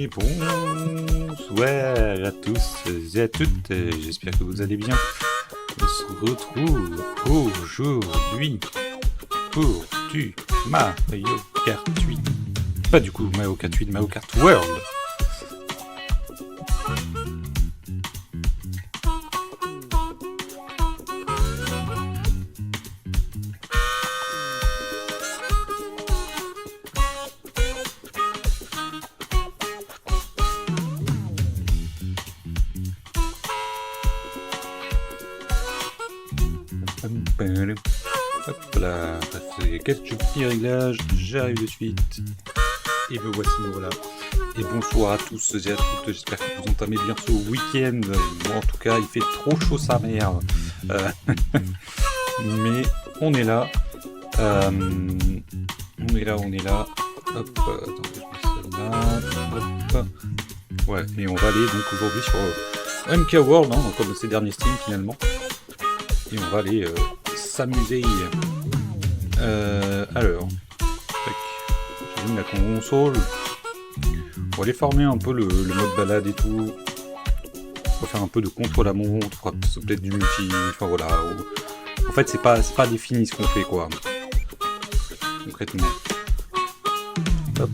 Et bonsoir à tous et à toutes, j'espère que vous allez bien. On se retrouve aujourd'hui pour du Mario Kart 8. Pas du coup Mario Kart 8, Mario Kart World. Hop là, quelques petits réglages, j'arrive de suite. Et me voici, me voilà. Et bonsoir à tous et à toutes, j'espère que vous entamez bien ce week-end. Moi en tout cas, il fait trop chaud sa mère. Mais on est là. On est là. Hop, attendez, je mets celle-là. Hop. Ouais, et on va aller donc aujourd'hui sur MK World, hein, comme ces derniers streams finalement. Et on va aller s'amuser. Alors, j'ai mis la console. On va aller former un peu le mode balade et tout. On va faire un peu de contre-la-montre, on fera peut-être du multi, enfin voilà. En fait, c'est pas défini ce qu'on fait, quoi. Concrètement. Hop.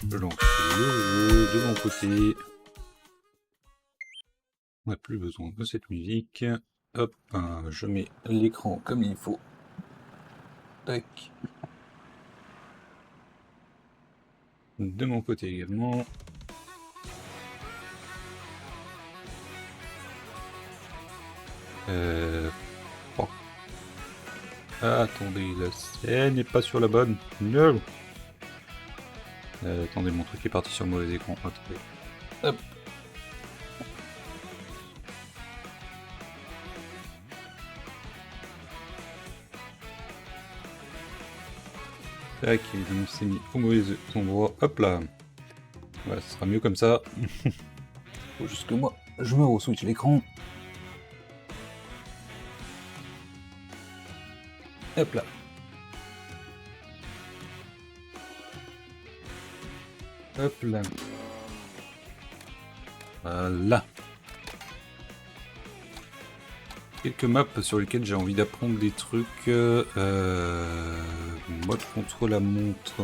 Je lance le jeu de mon côté. On n'a plus besoin de cette musique. Hop, je mets l'écran comme il faut. Tac. De mon côté également. Oh. Attendez, la scène n'est pas sur la bonne. No. Attendez, mon truc est parti sur le mauvais écran. Attendez. Hop. Tac, évidemment, c'est mis au mauvais endroit. Hop là. Voilà, ce sera mieux comme ça. Faut juste que moi, je me re-switch l'écran. Hop là. Hop là. Voilà. Quelques maps sur lesquelles j'ai envie d'apprendre des trucs. Mode contre la montre.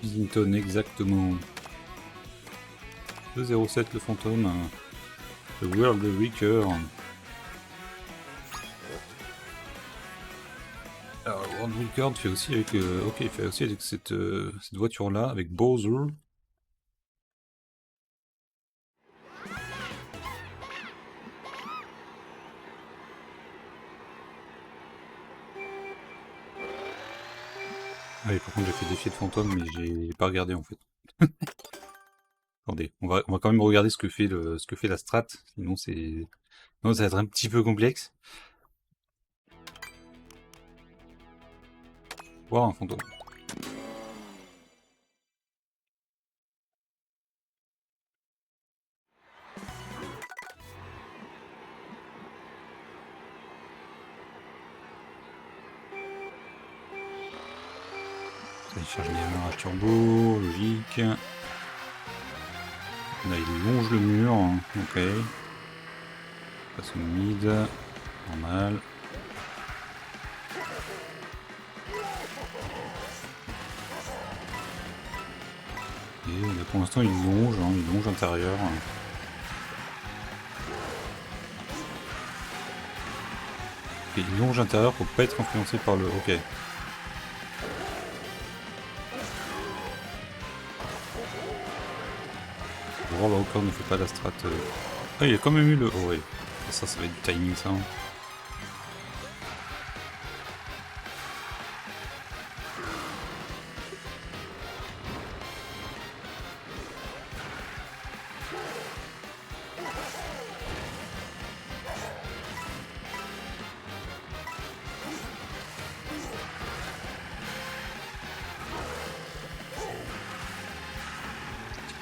Islington, exactement. 207 le fantôme. The World Wrecker. Alors, World Wrecker fait aussi avec, il fait aussi avec cette voiture-là, avec Bowser. Ah oui, par contre, j'ai fait défier de fantôme, mais j'ai pas regardé en fait. Attendez, on va quand même regarder ce que fait la strat, sinon ça va être un petit peu complexe. Voir un fantôme. Ça il charge les à turbo, logique. Là il longe le mur, ok. Passe au mid, normal. Et là, pour l'instant il longe intérieur. Et il longe intérieur pour pas être influencé par le... Ok. Voir là encore ne fait pas la strat. Ah il y a quand même eu le... Oh ouais. Ça va être du timing ça. Hein.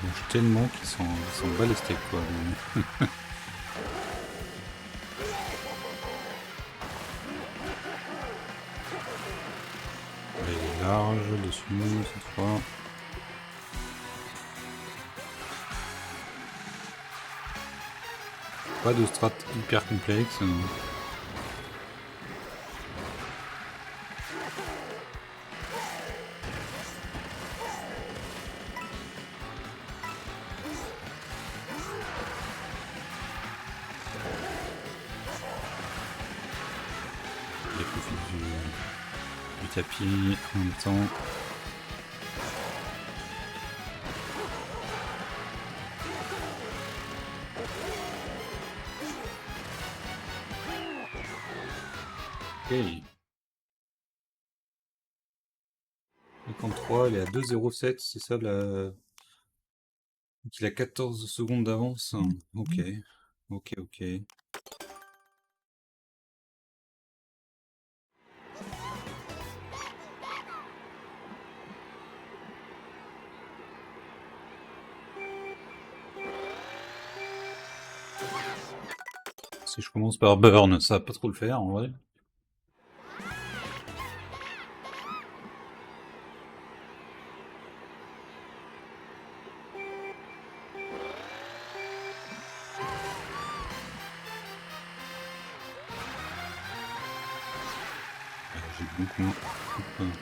mange tellement qu'il s'en bat les steaks, quoi. Il est large dessus cette fois. Pas de strat hyper complexe. Il profite du tapis en même temps. Ok. 53, il est à 2,07, c'est ça la... Donc il a 14 secondes d'avance. Ok, ok. Si je commence par burn, ça va pas trop le faire en vrai. J'ai beaucoup moins. Ok.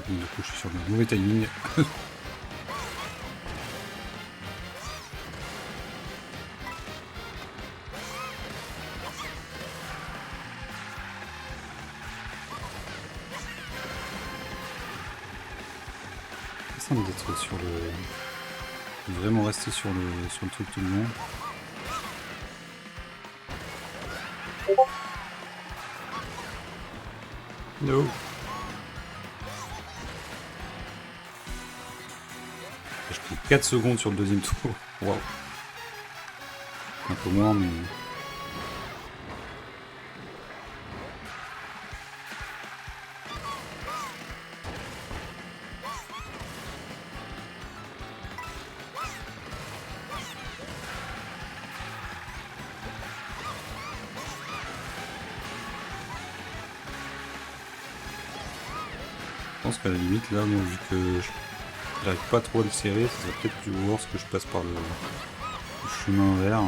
Du coup, je suis sur le mauvais timing. C'est simple d'être sur le... de vraiment rester sur le truc tout le long. No. Je prends 4 secondes sur le deuxième tour. Waouh. Un peu moins, mais... Je pense qu'à la limite, là, moi, vu que j'arrive pas trop à le serrer, ça serait peut-être plus worse que je passe par le chemin vert.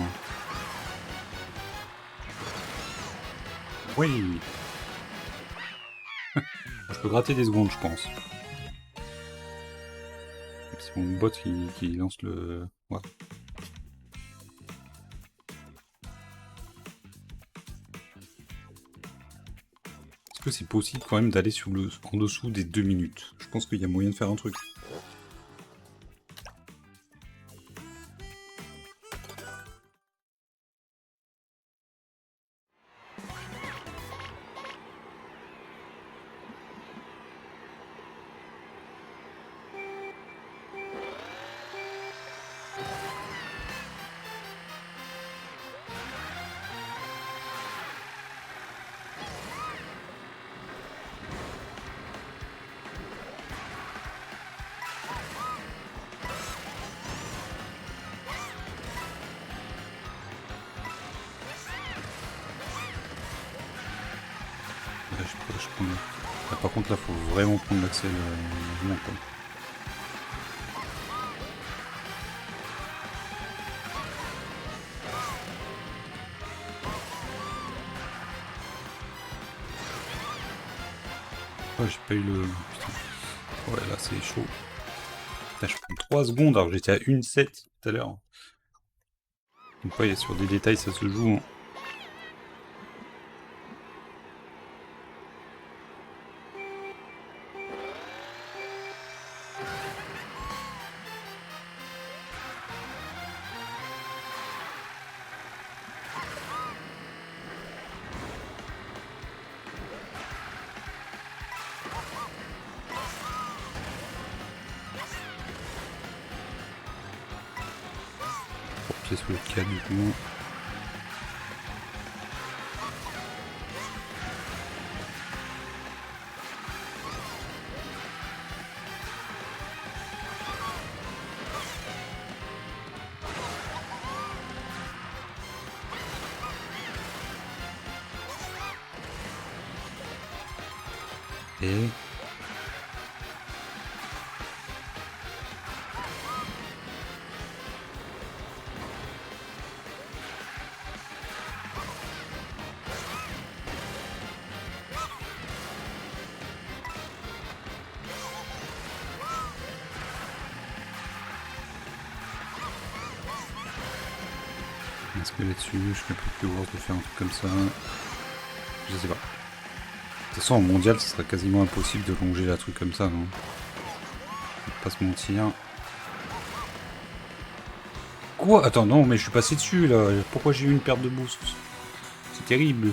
Oui. Je peux gratter des secondes, je pense. C'est mon bot qui lance le... Ouais. Est-ce que c'est possible quand même d'aller en dessous des 2 minutes? Je pense qu'il y a moyen de faire un truc. Je prends... Là, par contre, là, faut vraiment prendre l'accès mouvement, quoi. Oh, j'ai pas eu le... Putain. Ouais, là, c'est chaud. Putain, je prends 3 secondes, alors j'étais à 1,7 tout à l'heure. Donc ouais, sur des détails, ça se joue. Hein. Pièce sous le cas du coup. Et est-ce que là-dessus, je serais plus que de faire un truc comme ça. Je sais pas. De toute façon, en mondial, ce serait quasiment impossible de longer un truc comme ça, non? Faut pas se mentir. Quoi? Attends, non, mais je suis passé dessus, là. Pourquoi j'ai eu une perte de boost? C'est terrible.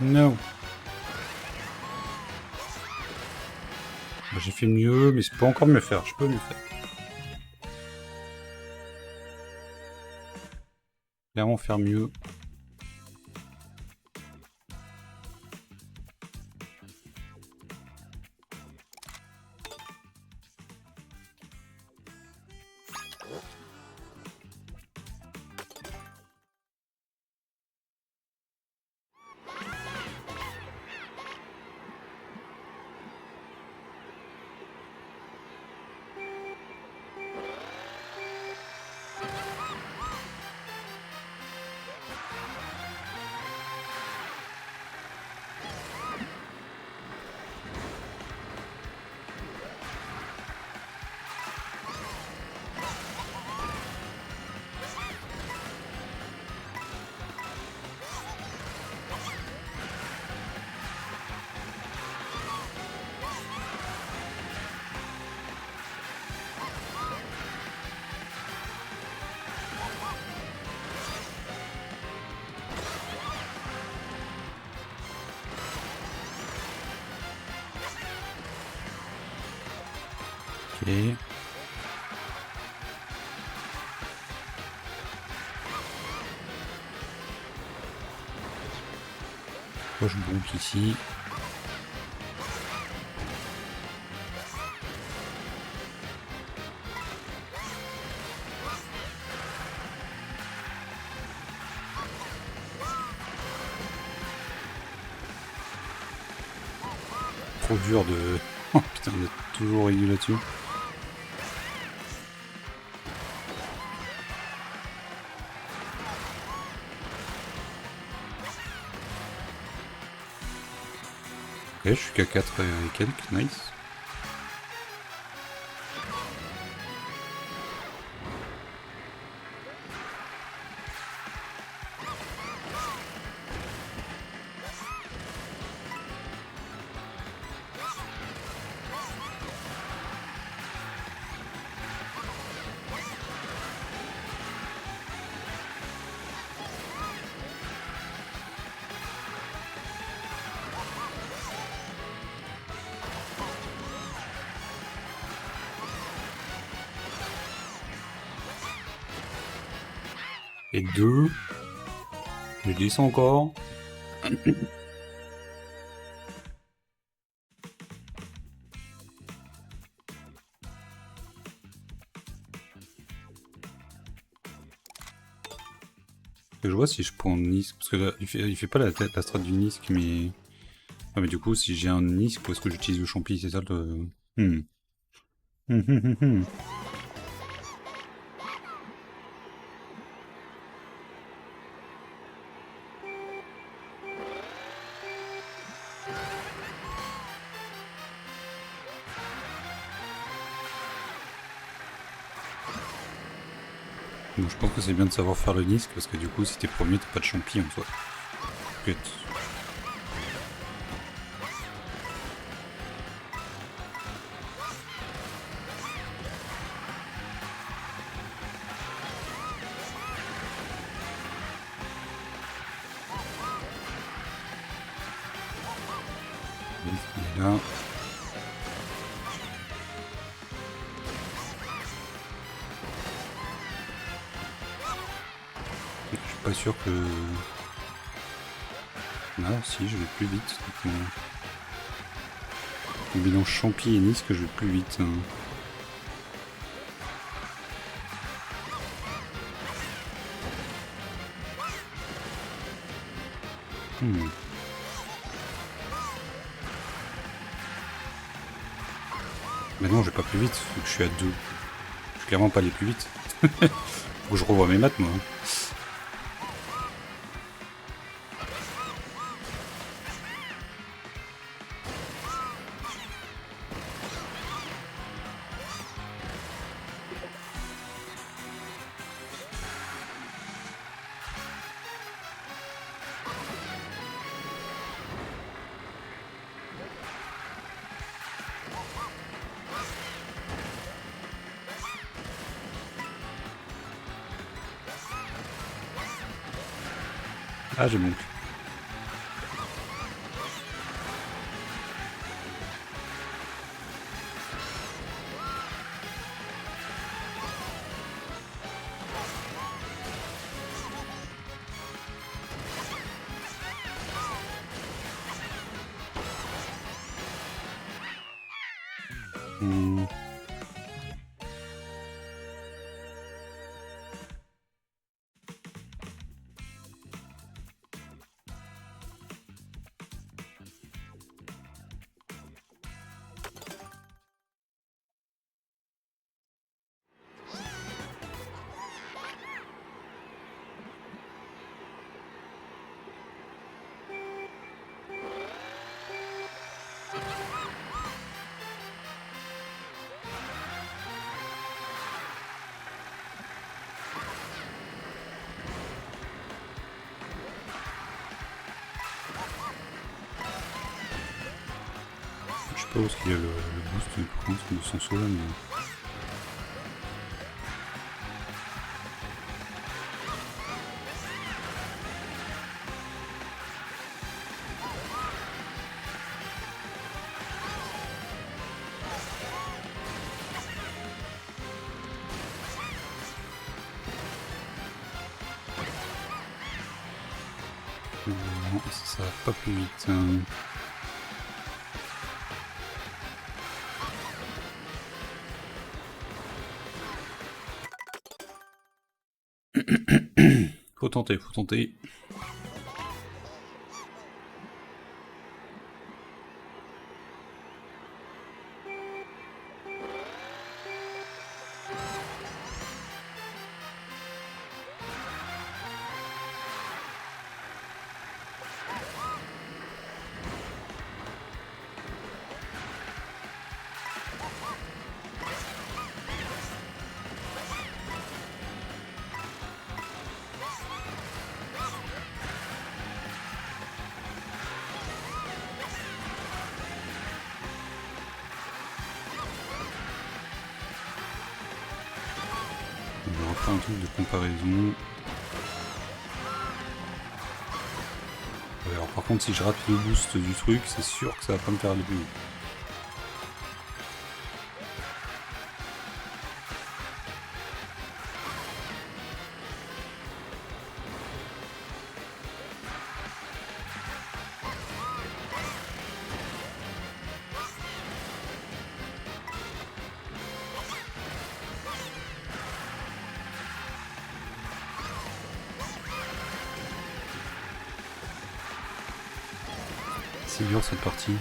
Non. J'ai fait mieux, mais je peux encore mieux faire. Je peux mieux faire. Clairement faire mieux. Ok. Moi je boucle ici. Trop dur de... Oh putain, on est toujours réduit là-dessus. Ok, je suis qu'à 4 et quelques, nice. Et 2. Je descends encore. que je vois si je prends Nisk, parce que là, il fait pas la strat du Nisk, mais... Ah mais du coup, si j'ai un Nisk, où est-ce que j'utilise le champi, c'est ça le... Donc je pense que c'est bien de savoir faire le Nisk, parce que du coup, si t'es premier, t'as pas de champi en soi. Peut-être. Nisk, il est là. Je suis pas sûr que... Ah si, je vais plus vite. Combinant champi et Nisk, je vais plus vite. Mais non, je vais pas plus vite, vu que je suis à 2. Je vais clairement pas aller plus vite. Faut que je revoie mes maths, moi. Ah, j'ai manqué. Je sais pas où est-ce qu'il y a le boost de son saut là, mais... Non, ça va pas plus vite. Faut tenter, faut tenter. On va refaire un truc de comparaison. Ouais, alors par contre, si je rate le boost du truc, c'est sûr que ça va pas me faire aller plus vite. C'est dur cette partie.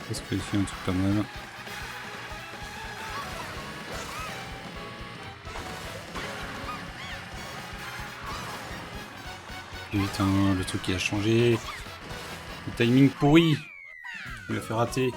Est-ce que ici un truc pas mal? Putain, le truc qui a changé. Le timing pourri. Il m'a fait rater.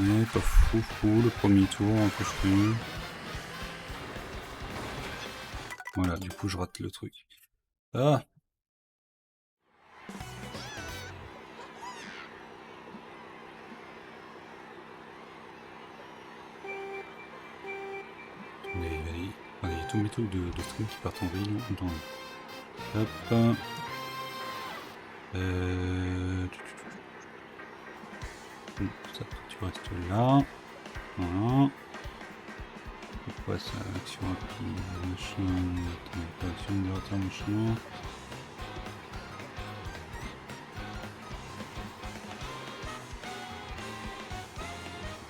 Ouais, pas fou, le premier tour, un peu cru. Voilà, du coup je rate le truc. Ah! Allez, tous mes trucs de stream qui partent en vrille. Hop. Ça, tu restes là. Voilà. Pourquoi ça? Action rapide, machin. Action de retard, machin.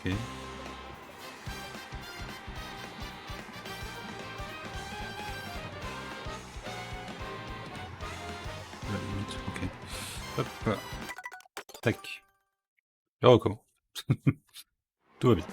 Ok. La limite, ok. Hop. Tac. Et on recommence. Tout va bien.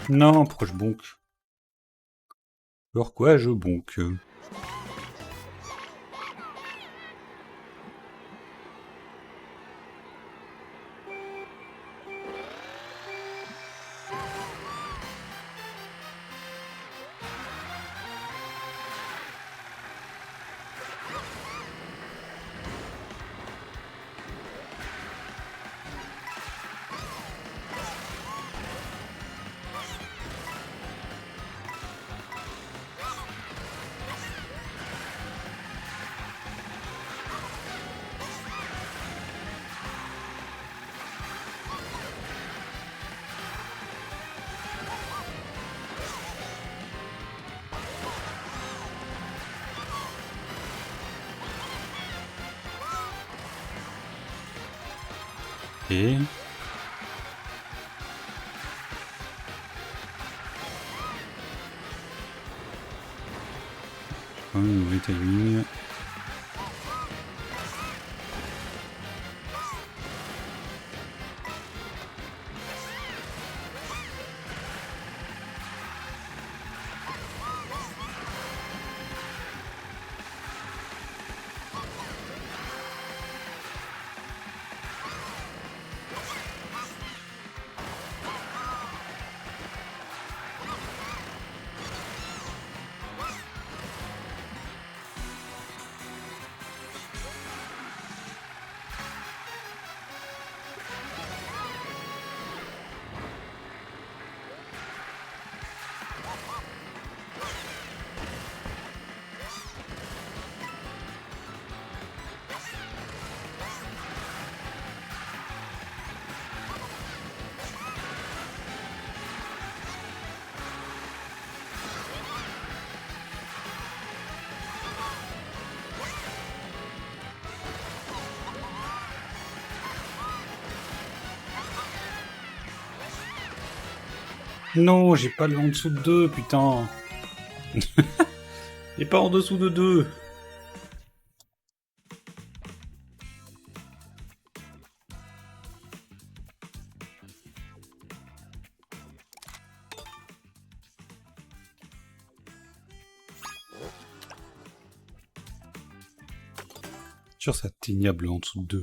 Non, pourquoi je bonque? Pourquoi je bonque? Et... un mauvais timing. Non, j'ai pas le en dessous de 2, putain. Et pas en dessous de 2. Sûr, c'est atteignable en dessous de 2.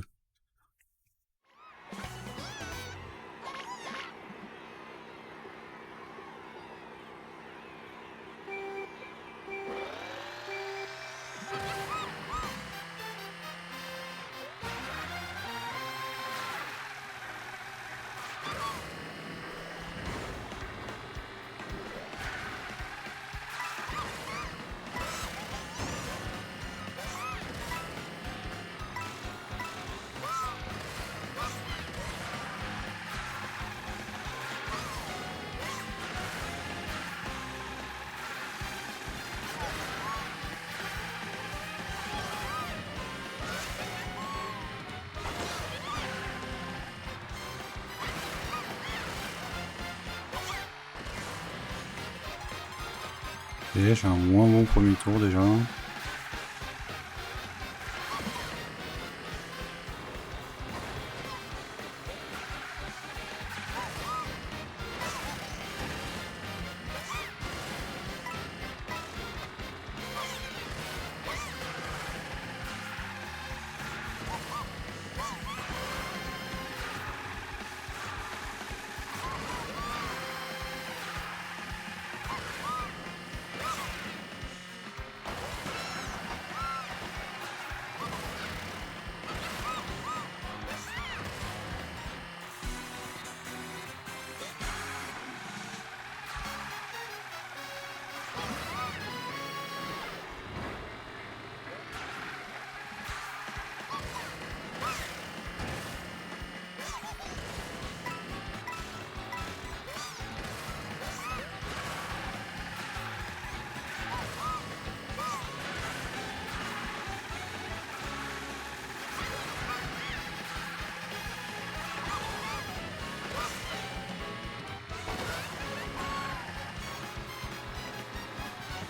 Et j'ai un moins bon premier tour déjà.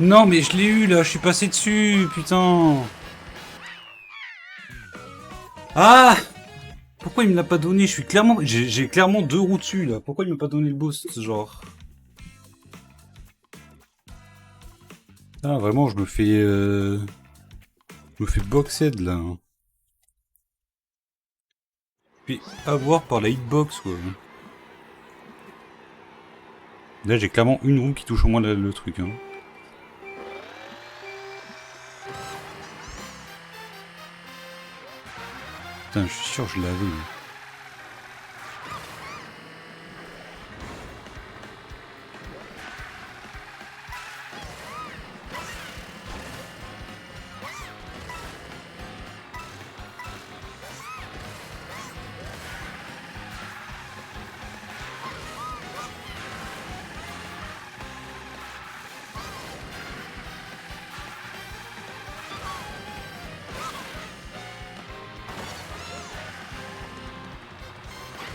Non, mais je l'ai eu là, je suis passé dessus, putain. Ah! Pourquoi il me l'a pas donné? Je suis clairement. J'ai clairement 2 roues dessus là. Pourquoi il m'a pas donné le boost, genre? Ah, vraiment, je me fais. Je me fais boxed là. Puis avoir par la hitbox, quoi. Là, j'ai clairement une roue qui touche au moins le truc, hein. Putain, je suis sûr que je l'avais.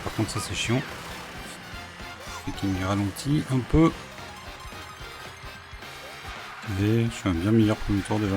Par contre, ça c'est chiant. Et qu'il me ralentit un peu. Et je suis un bien meilleur premier tour déjà.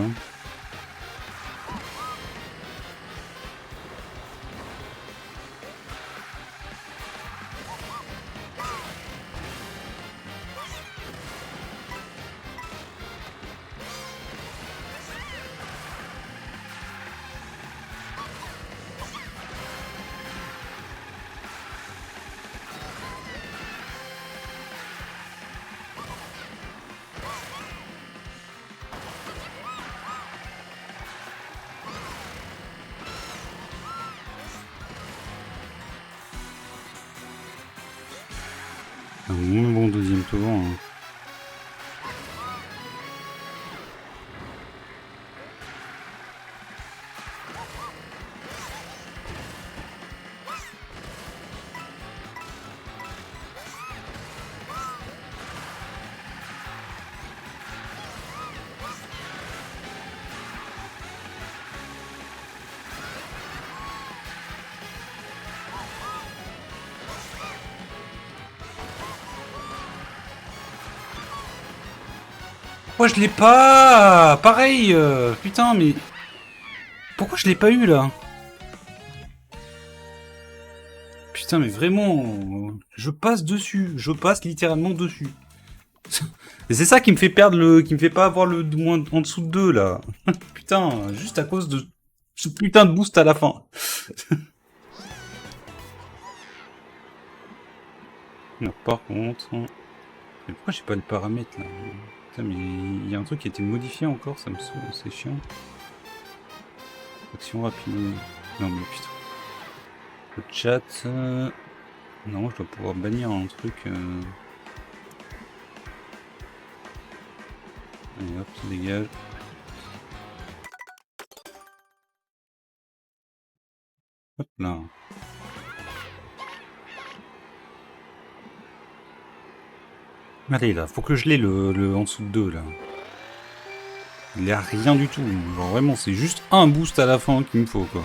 Un moins bon deuxième tour. Hein. Pourquoi je l'ai pas? Pareil, putain, mais... Pourquoi je l'ai pas eu, là? Putain, mais vraiment... Je passe dessus. Je passe littéralement dessus. Et c'est ça qui me fait perdre le... Qui me fait pas avoir le moins en dessous de 2, là. Putain, juste à cause de ce putain de boost à la fin. Alors, par contre... Mais pourquoi j'ai pas le paramètre, là? Putain, mais il y a un truc qui a été modifié encore, ça me saoule, c'est chiant. Action rapide. Non, mais putain. Le chat... Non, je dois pouvoir bannir un truc... Allez hop, ça dégage. Hop là. Allez là, faut que je l'ai le en dessous de 2 là. Il est à rien du tout. Genre vraiment, c'est juste un boost à la fin qu'il me faut quoi.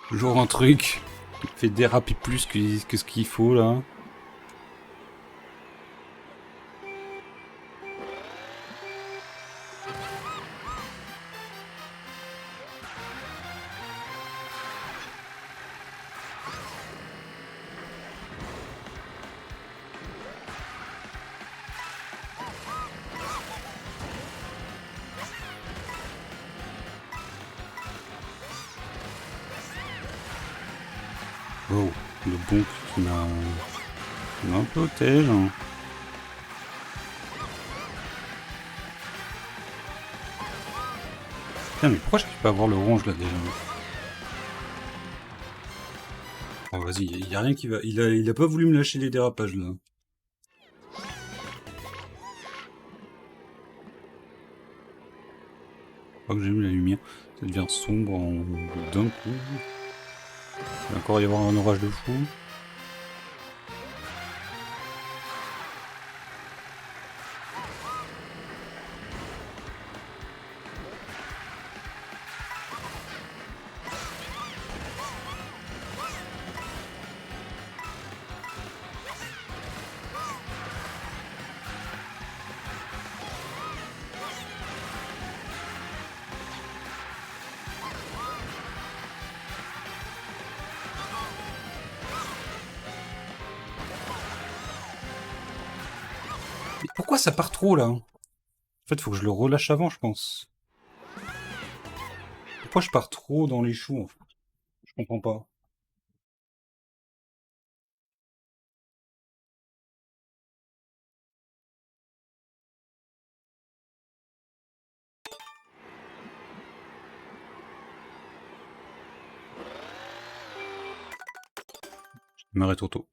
Toujours un truc qui fait déraper plus que ce qu'il faut là. Oh, le bon qui m'a un peu otage. Hein. Putain, mais pourquoi je n'arrive pas à voir le orange là déjà? Oh vas-y, il y a rien qui va. Il a pas voulu me lâcher les dérapages là. Je crois que j'ai mis la lumière. Ça devient sombre d'un coup. Il va encore y avoir un orage de fou. Mais pourquoi ça part trop là? En fait, faut que je le relâche avant, je pense. Pourquoi je pars trop dans les choux en fait? Je comprends pas. Je m'arrête trop tôt.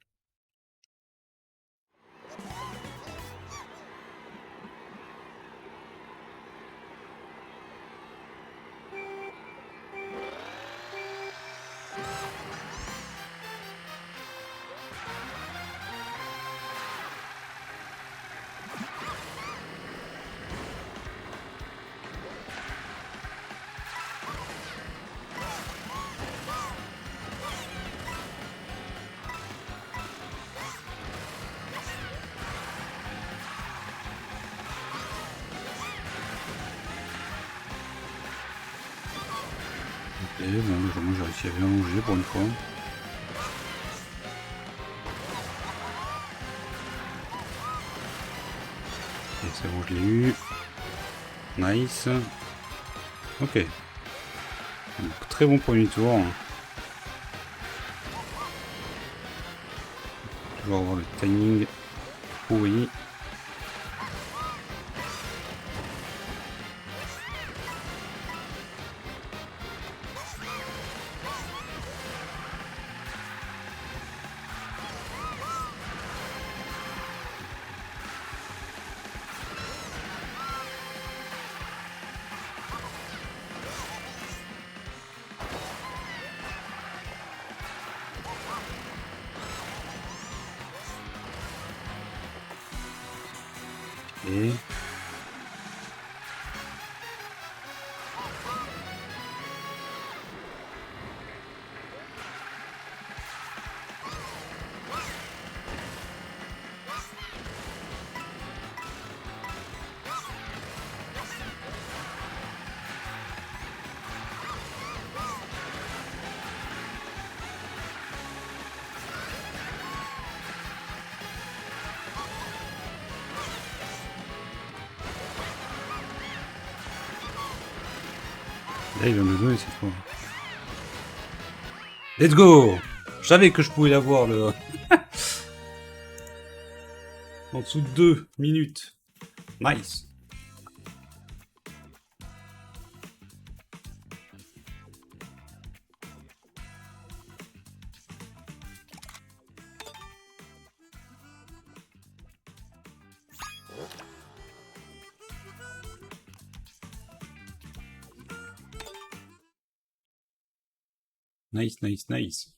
Ok, bon, moi j'ai réussi à bien manger pour une fois. Ok, c'est bon, je l'ai eu. Nice. Ok. Donc, très bon premier tour. Je vais avoir le timing pourri. Et... Là, il va me donner cette fois. Let's go! Je savais que je pouvais l'avoir, le... en dessous de 2 minutes. Nice. Nice, nice, nice.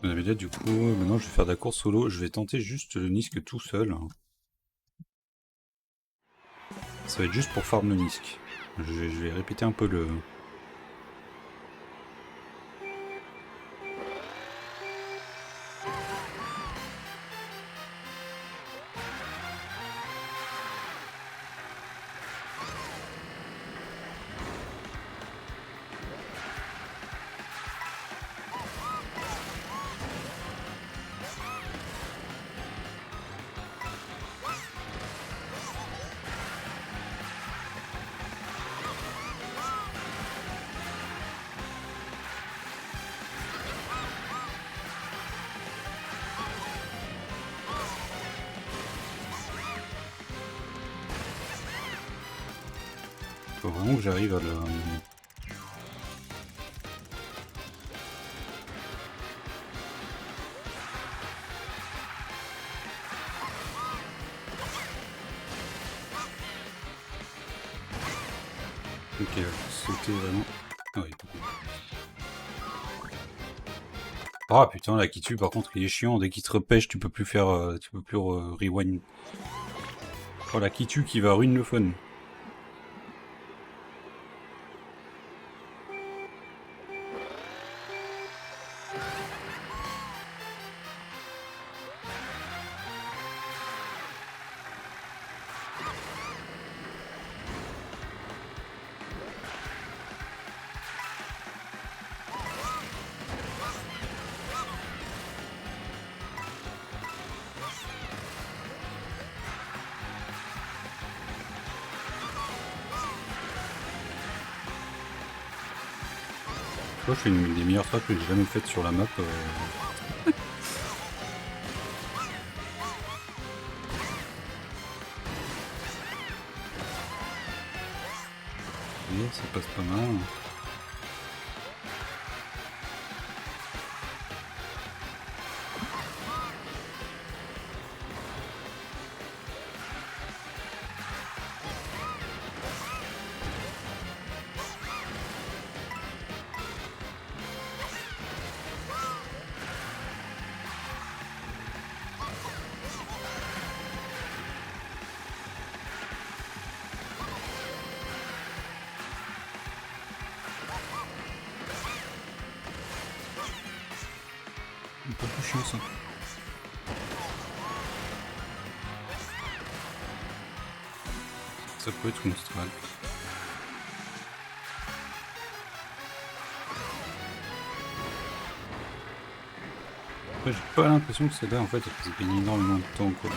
Mais là, du coup, maintenant je vais faire de la course solo. Je vais tenter juste le Nisk tout seul. Ça va être juste pour farm le Nisk. Je vais répéter un peu le... Faut vraiment que j'arrive à le... Ok, sauter vraiment... Ah oui. Ah putain, la Kitu par contre il est chiant, dès qu'il te repêche tu peux plus faire... tu peux plus rewind. Oh la Kitu qui va ruiner le fun. Je crois que je fais une des meilleures frappes que j'ai jamais faites sur la map. Et ça passe pas mal. Un peu plus chiant ça. Ça peut être une strat. Après j'ai pas l'impression que celle-là en fait elle faisait gagner énormément de temps quoi.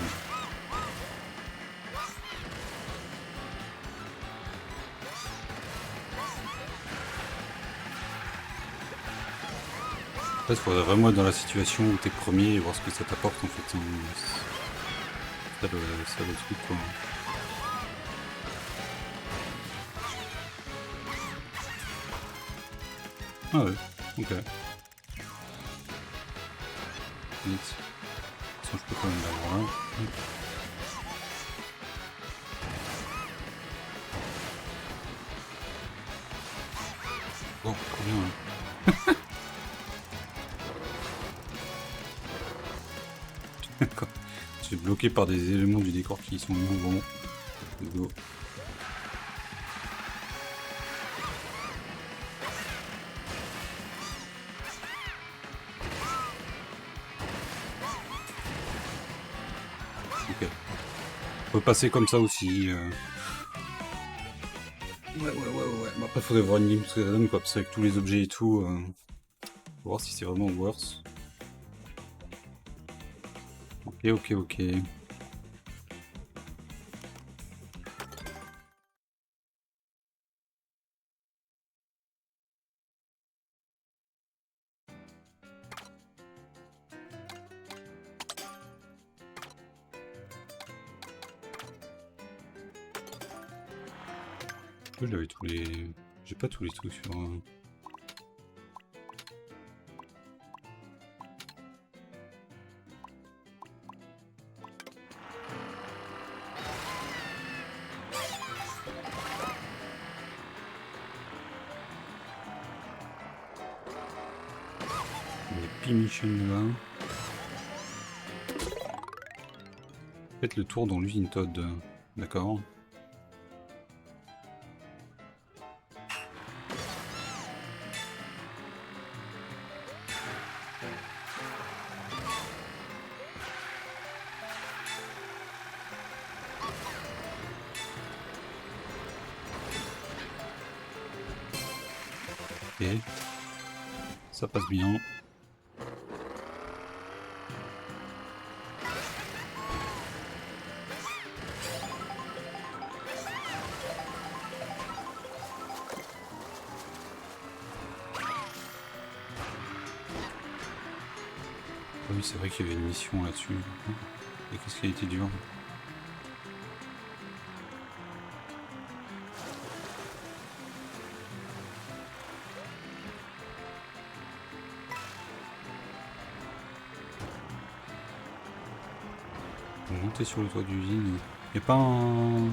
En fait, il faudrait vraiment être dans la situation où t'es premier et voir ce que ça t'apporte en fait. C'est ça le truc quoi. Ah ouais, ok. Vite. De toute façon, je peux quand même l'avoir là. Bon, trop bien. D'accord. Je suis bloqué par des éléments du décor qui sont mouvants. Let's go. Ok. On peut passer comme ça aussi. Ouais. Bah, après, faudrait voir une game ce que ça donne, quoi. Parce qu'avec tous les objets et tout, faut voir si c'est vraiment worse. Ok. J'avais tous les... J'ai pas tous les trucs sur... Les P-Mission là. Faites le tour dans l'usine Todd. D'accord. Ok. Ça passe bien. Oui, c'est vrai qu'il y avait une mission là-dessus. Et qu'est-ce qui a été dur? Monter sur le toit d'usine. Il n'y a pas une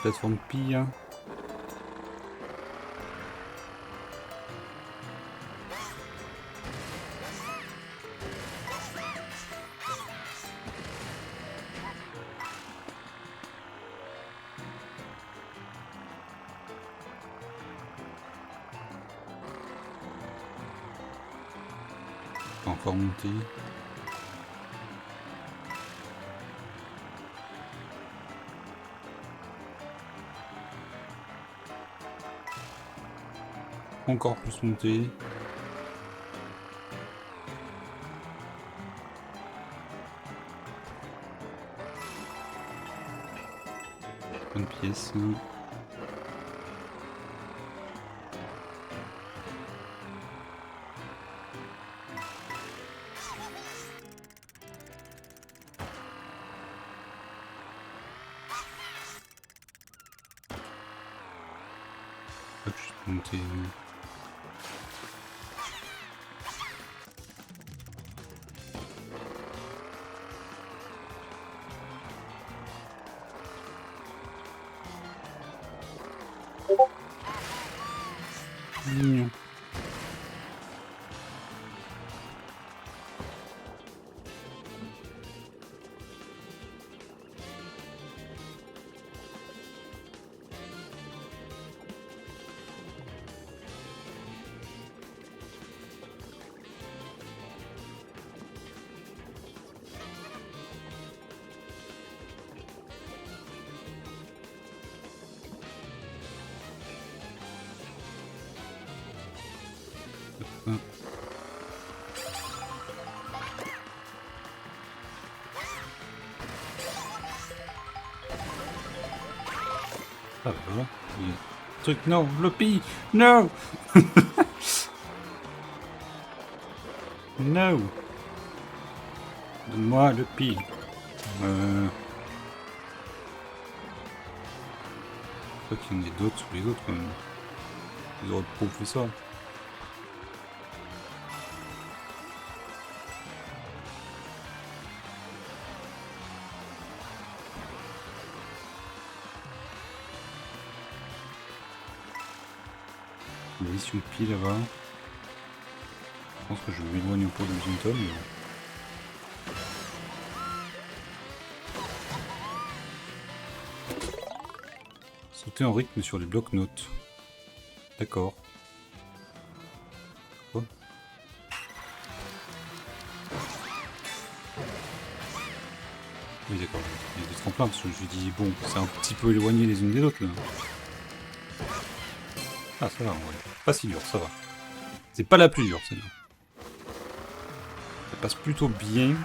plateforme pille hein? Pas encore monté. Encore plus monté. Bonne pièce. Hop, je suis monté. Mignon. Ah bah voilà. Truc, non, le pi, no. No. Donne-moi le pi. Faut qu'il y en ait d'autres sur les autres quand même. Ils auraient pas fait ça. Une mission de pied là-bas. Je pense que je m'éloigne un peu de Zinton. Sauter en rythme sur les blocs-notes. D'accord. Quoi? Oui, d'accord. Il y a des tremplins parce que je me dis, bon, c'est un petit peu éloigné les unes des autres là. Ah, ça va, ouais. Pas si dur, ça va. C'est pas la plus dure celle-là. Ça passe plutôt bien.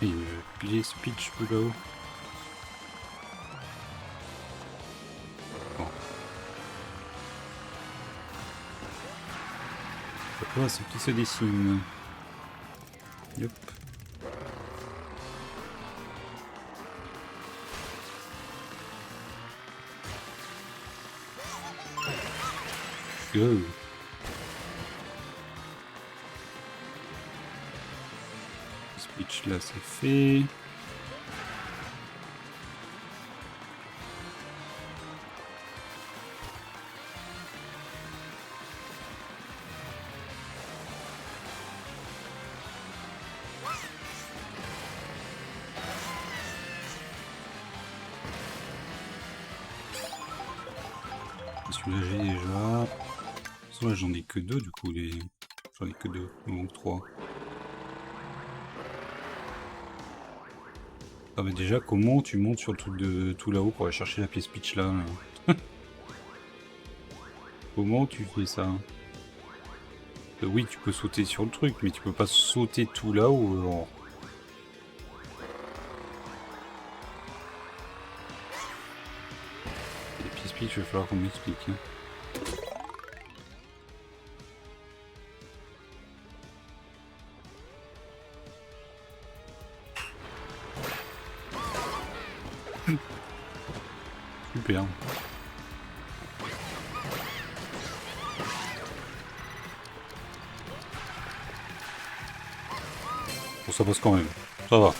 Et les speech below. Bon. Oh, c'est qui se dessine. Yep. Go. Speech là c'est fait. Celui-là j'ai déjà. Là j'en ai que deux du coup les. J'en ai que deux, donc trois. Ah mais déjà comment tu montes sur le truc de tout là-haut pour aller chercher la pièce pitch là, Comment tu fais ça? Oui tu peux sauter sur le truc mais tu peux pas sauter tout là-haut. Les pièces pitch il va falloir qu'on m'explique. Hein. Super. Bon, ça passe quand même. Ça va.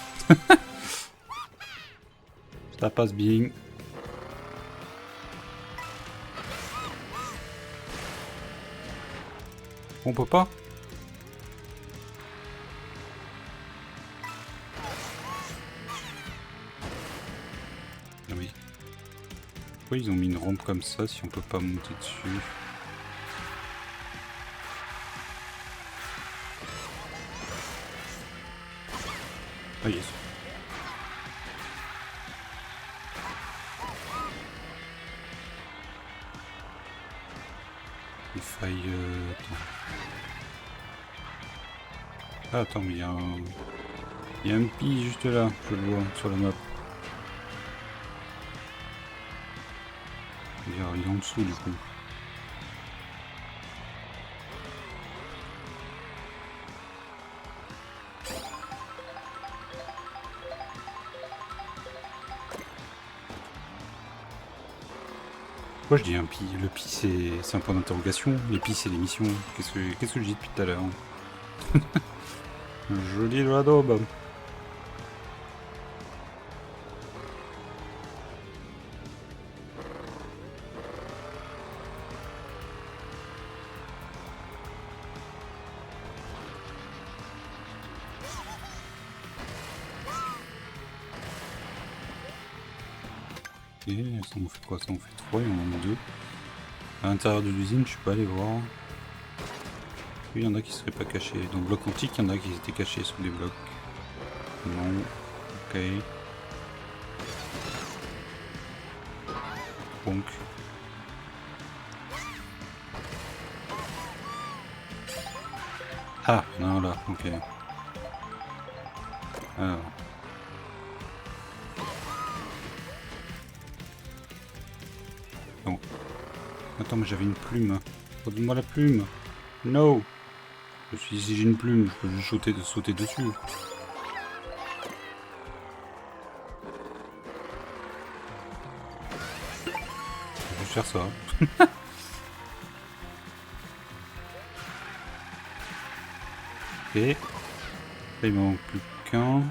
Ça passe bien. On peut pas? Ah oui. Pourquoi ils ont mis une rampe comme ça si on peut pas monter dessus? Ah yes. Il faille... Attends. Ah, attends, mais il y a un... Il y a un pis juste là, je le vois sur la map. Il est en dessous du coup. Pourquoi je dis un pi? Le pi c'est un point d'interrogation, les pi c'est les missions. Qu'est-ce que je dis depuis tout à l'heure? Je dis de la daube. Ok, ça en fait quoi? Ça en fait 3 et on en a 2. À l'intérieur de l'usine, je suis pas allé voir. Il y en a qui seraient pas cachés. Dans le bloc antique, il y en a qui étaient cachés sous des blocs. Non. Ok. Donc. Ah, non là, ok. Alors. Bon. Attends, mais j'avais une plume. Redonne-moi la plume. No. Je suis si j'ai une plume, je peux juste sauter dessus. Je vais juste faire ça. Ok. Là, il m'en manque plus qu'un.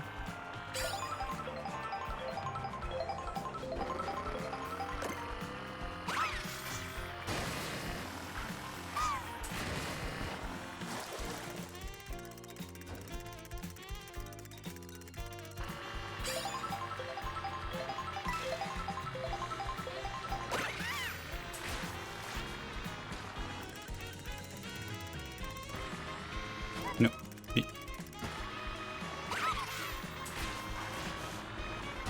Non. Oui.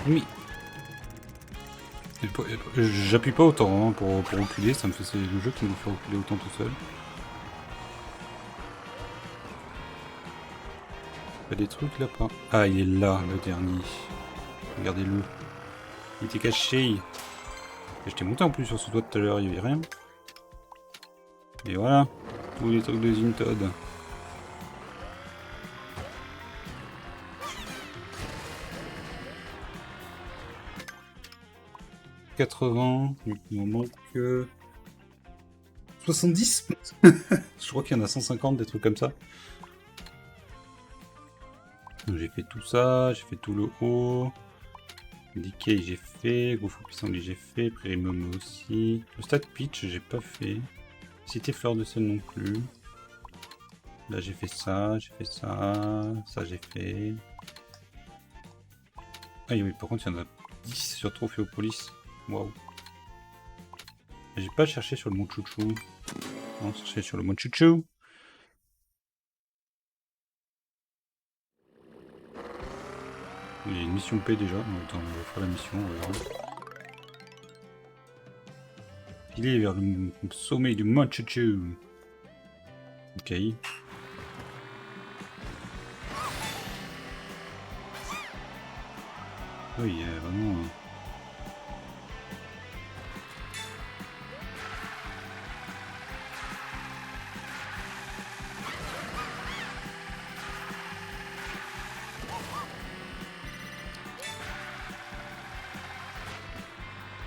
Oui. J'appuie pas autant hein, pour reculer, ça me fait c'est le jeu qui me fait reculer autant tout seul. Il y a des trucs là pas. Ah il est là le dernier. Regardez-le. Il était caché. J'étais monté en plus sur ce toit tout à l'heure, il y avait rien. Et voilà, tous les trucs de Zintod. « 80, il m'en manque 70. Je crois qu'il y en a 150, des trucs comme ça. Donc j'ai fait tout ça, j'ai fait tout le haut. Decay j'ai fait, Gros puissant j'ai fait, Primum aussi. Le stade pitch j'ai pas fait. Cité fleur de sel non plus. Là j'ai fait ça, ça j'ai fait. Ah oui, par contre il y en a 10 sur Trophéopolis. Waouh. J'ai pas cherché sur le mont Chouchou. Non, cherché sur le mont Chouchou. Il y a une mission P déjà. Attends, on va faire la mission. On va voir. Il est vers le sommet du mont Chouchou. Ok. Oui, vraiment.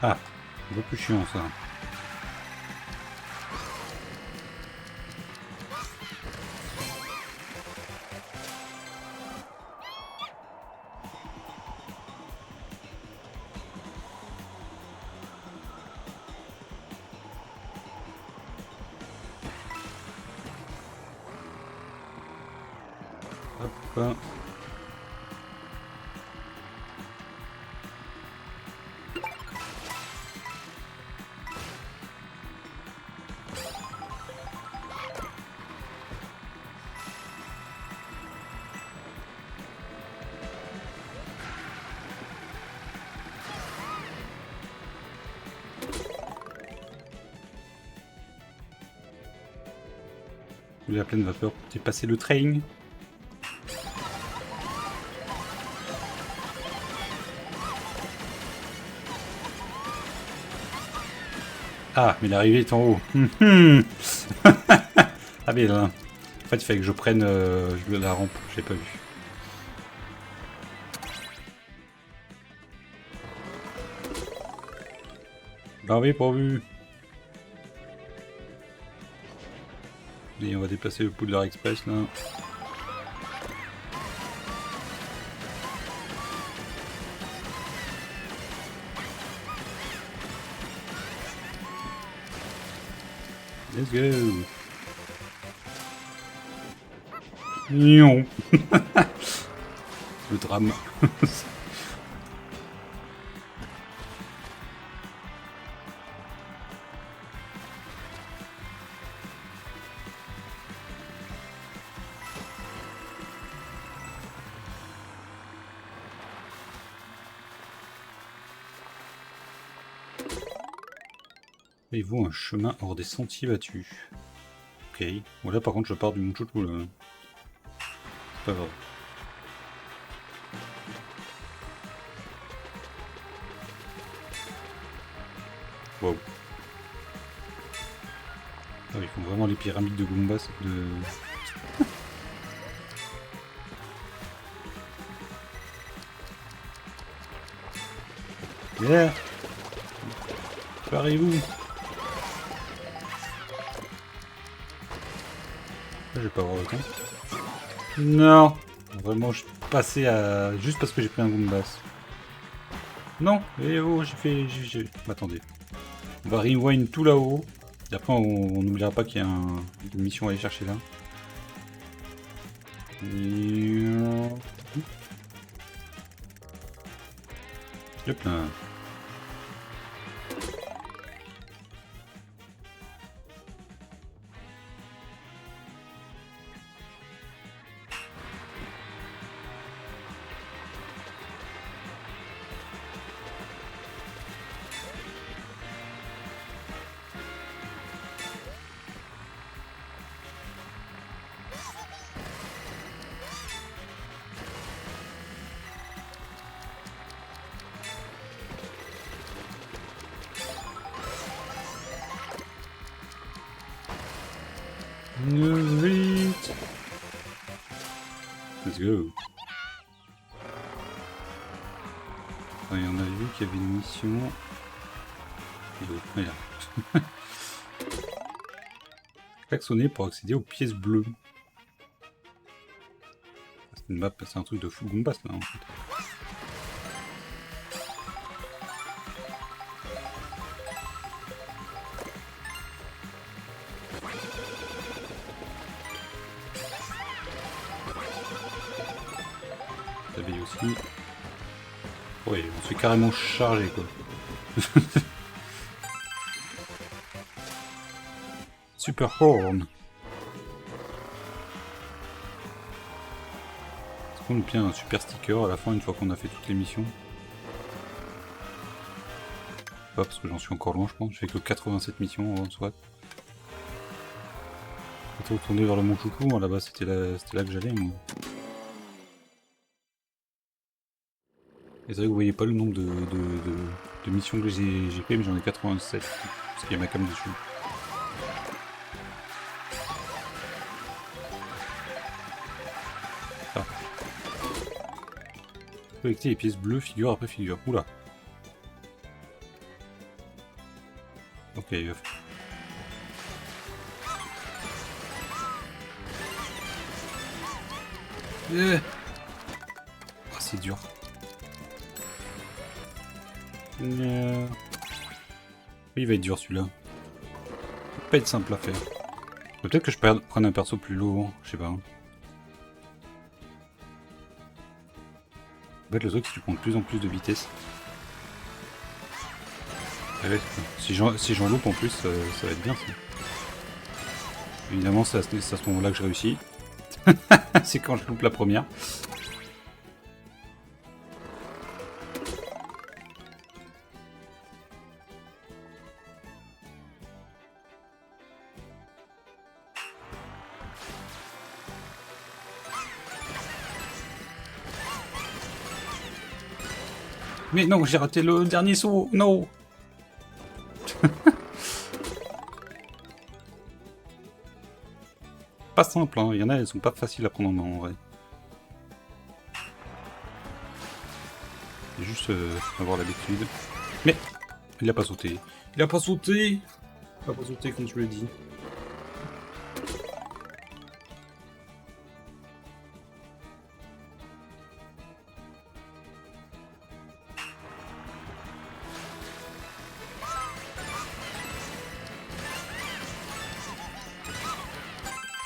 Ah, un peu plus chiant ça. Hop. La pleine vapeur pour dépasser le train. Ah, mais l'arrivée est en haut. Ah mais là. En fait, il fallait que je prenne la rampe. Je l'ai pas vu. Bah oui, pourvu. Et on va déplacer le Poudlard Express là. Let's go. Non. Le drame. Et vous, un chemin hors des sentiers battus. Ok. Bon là par contre je pars du Mouchouchou là. C'est pas vrai. Wow. Ah, ils font vraiment les pyramides de Goombas de... Yeah. Parez-vous. Je vais pas avoir le temps. Non. Vraiment, je suis passé à... Juste parce que j'ai pris un Goombas. Non. Eh oh, j'ai fait... Attendez. On va rewind tout là-haut. Et après, on n'oubliera pas qu'il y a une mission à aller chercher là. Hop là. Vite. Let's go. Enfin, on avait vu qu'il y avait une mission. Regarde. Klaxonner pour accéder aux pièces bleues. C'est une map, c'est un truc de full Goombas là en fait. T'avais aussi. Ouais, on se fait carrément charger quoi. Super Horn. Est-ce qu'on obtient un super sticker à la fin une fois qu'on a fait toutes les missions? Pas parce que j'en suis encore loin je pense, je fais que 87 missions en soit. Je vais retourner vers le Mont Choucou, moi là-bas c'était là que j'allais moi. Et c'est vrai que vous voyez pas le nombre de missions que j'ai fait, mais j'en ai 87. Parce qu'il y a ma cam dessus. Ah. Collecter les pièces bleues figure après figure. Oula. Ok, il va faire. Yeah. Oh, c'est dur. Oui, il va être dur celui-là. Il va pas être simple à faire. Peut-être que je prenne un perso plus lourd, je sais pas. En fait, le truc, c'est que tu prends de plus en plus de vitesse. Ouais, si j'en loupe en plus, ça va être bien ça. Évidemment, c'est à ce moment-là que je réussis. C'est quand je loupe la première. Mais non, j'ai raté le dernier saut. Non. Pas simple, hein. Il y en a, elles sont pas faciles à prendre en main en vrai. C'est juste avoir l'habitude. Mais il a pas sauté. Il a pas sauté. Il a pas sauté comme tu l'as dit.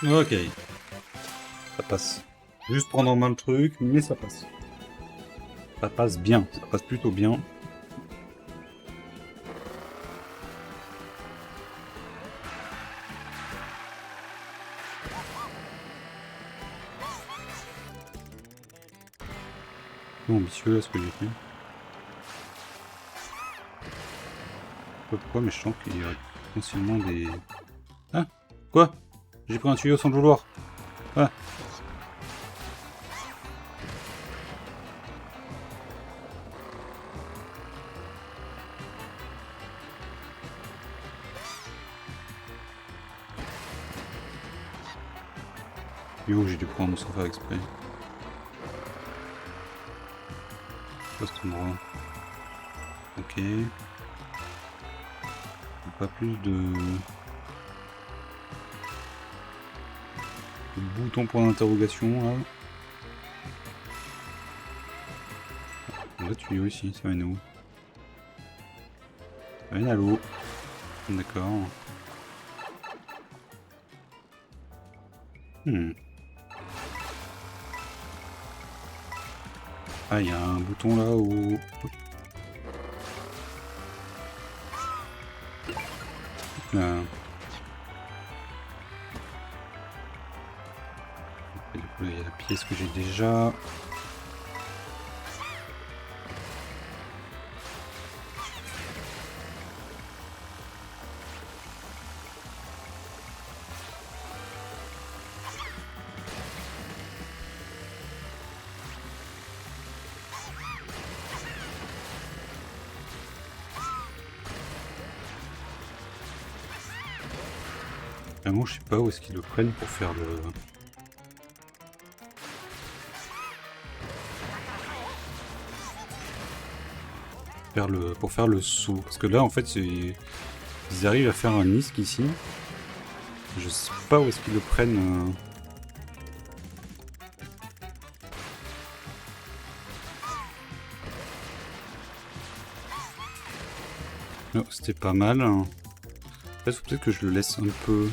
Ok. Ça passe. Juste prendre en main le truc, mais ça passe. Ça passe bien. Ça passe plutôt bien. C'est ambitieux là ce que j'ai fait. Je sais pas pourquoi, mais je sens qu'il y a potentiellement des... Ah. Quoi? J'ai pris un tuyau sans le vouloir. Ah. Yo, j'ai dû prendre sans faire exprès. Pas cet endroit. Ok. Pas plus de Le bouton point d'interrogation là. Là tu es aussi, ça mène où? Ça mène à l'eau. D'accord. Ah, il y a un bouton là où... Là. Et du coup, il y a la pièce que j'ai déjà. Vraiment, je sais pas où est-ce qu'ils le prennent pour faire le... Pour faire le saut. Parce que là, en fait, ils arrivent à faire un nisque ici. Je sais pas où est-ce qu'ils le prennent. Non, c'était pas mal. En fait, faut peut-être que je le laisse un peu...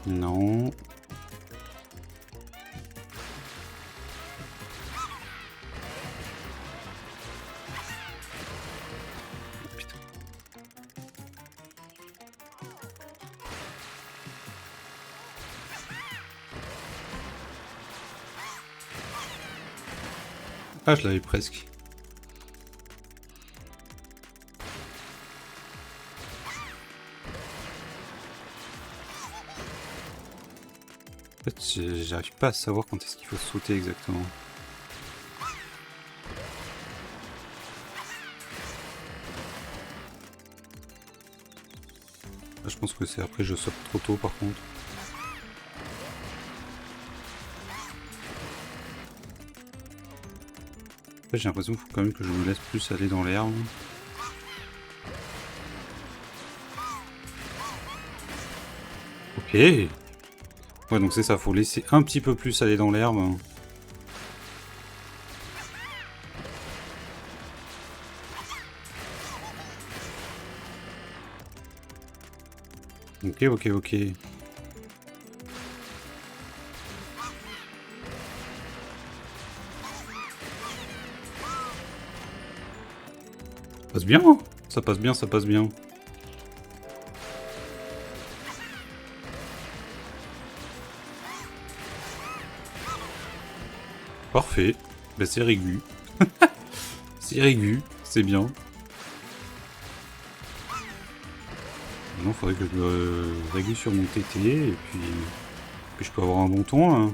Non. Putain. Ah, je l'avais presque. En fait, j'arrive pas à savoir quand est-ce qu'il faut sauter exactement. Là, je pense que c'est après je saute trop tôt par contre. J'ai l'impression qu'il faut quand même que je me laisse plus aller dans l'herbe. Ok. Ouais, donc c'est ça, faut laisser un petit peu plus aller dans l'herbe. Ok, ok, ok. Ça passe bien, hein. Ça passe bien, ça passe bien. Parfait. Bah c'est régu. C'est régu, c'est bien. Non, faudrait que je me régule sur mon TT et puis je peux avoir un bon ton là.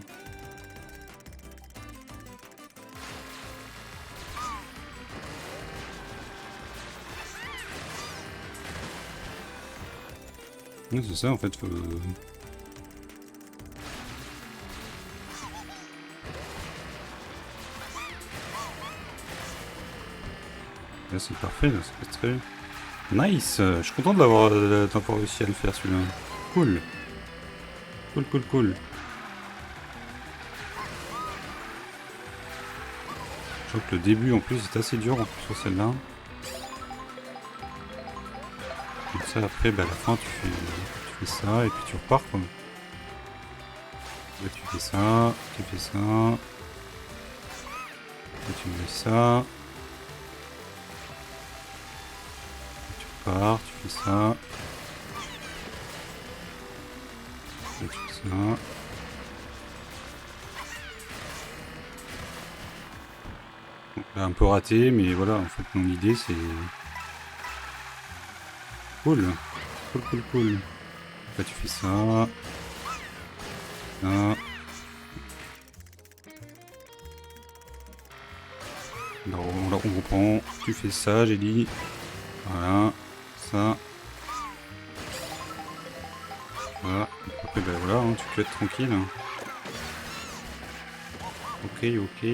Oui, c'est ça en fait. Là c'est parfait, là, ça passe très bien. Nice. Je suis content d'avoir réussi à le faire celui-là. Cool. Cool, cool, cool. Je crois que le début en plus est assez dur en plus sur celle-là. Comme ça après, bah, à la fin tu fais ça et puis tu repars quoi. Là tu fais ça, tu fais ça. Là tu mets ça. Tu repars, tu fais ça. Là tu fais ça. Donc là un peu raté, mais voilà, en fait mon idée c'est... Cool. Cool, cool, cool. Là tu fais ça. Ça. Là on reprend. Tu fais ça, j'ai dit. Voilà. Ça. Voilà. Après ben voilà, hein, tu peux être tranquille. Ok, ok.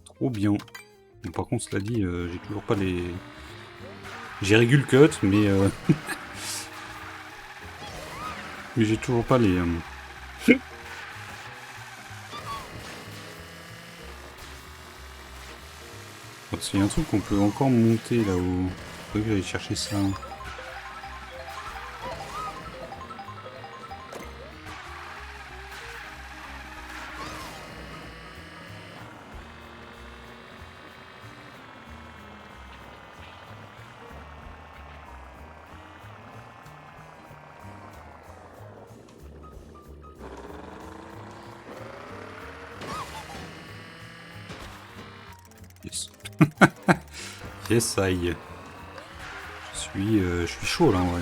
Trop bien. Bon, par contre, cela dit, j'ai toujours pas les... J'ai régule cut, mais Mais j'ai toujours pas les... Parce qu'il y a un truc qu'on peut encore monter là-haut. Faudrait que j'aille chercher ça. Yes. Yes, aïe. Je suis chaud là en vrai.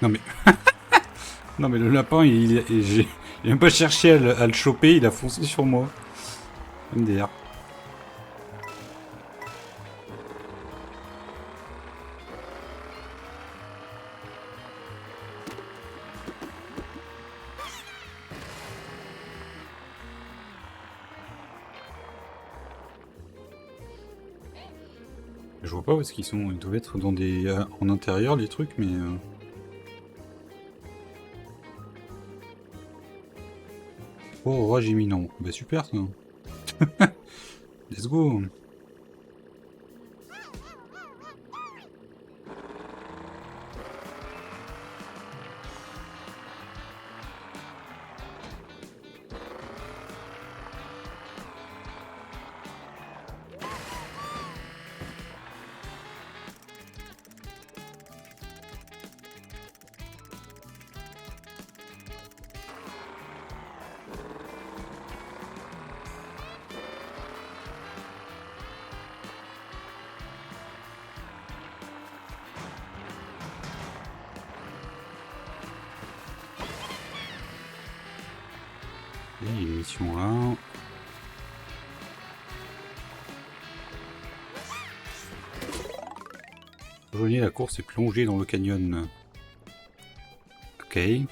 Non mais... non mais le lapin, j'ai même pas cherché à le choper, il a foncé sur moi. MDR. Je vois pas où est-ce qu'ils sont, ils doivent être dans des... en intérieur les trucs, mais... Oh, orage imminent. Bah super ça. Let's go. Il y a une mission là. Rejoignez la course et plongez dans le canyon. Ok. Il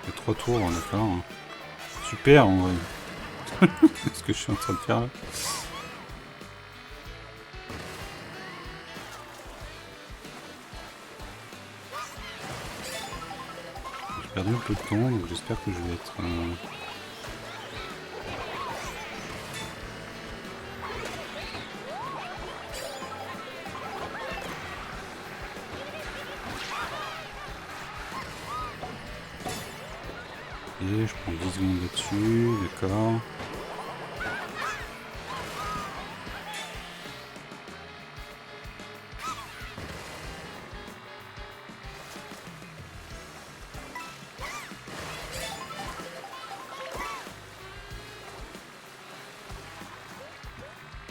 y a 3 tours, d'accord. Super en vrai. Ce que je suis en train de faire là. J'ai perdu un peu de temps, donc j'espère que je vais être... Et je prends 10 secondes là-dessus, d'accord.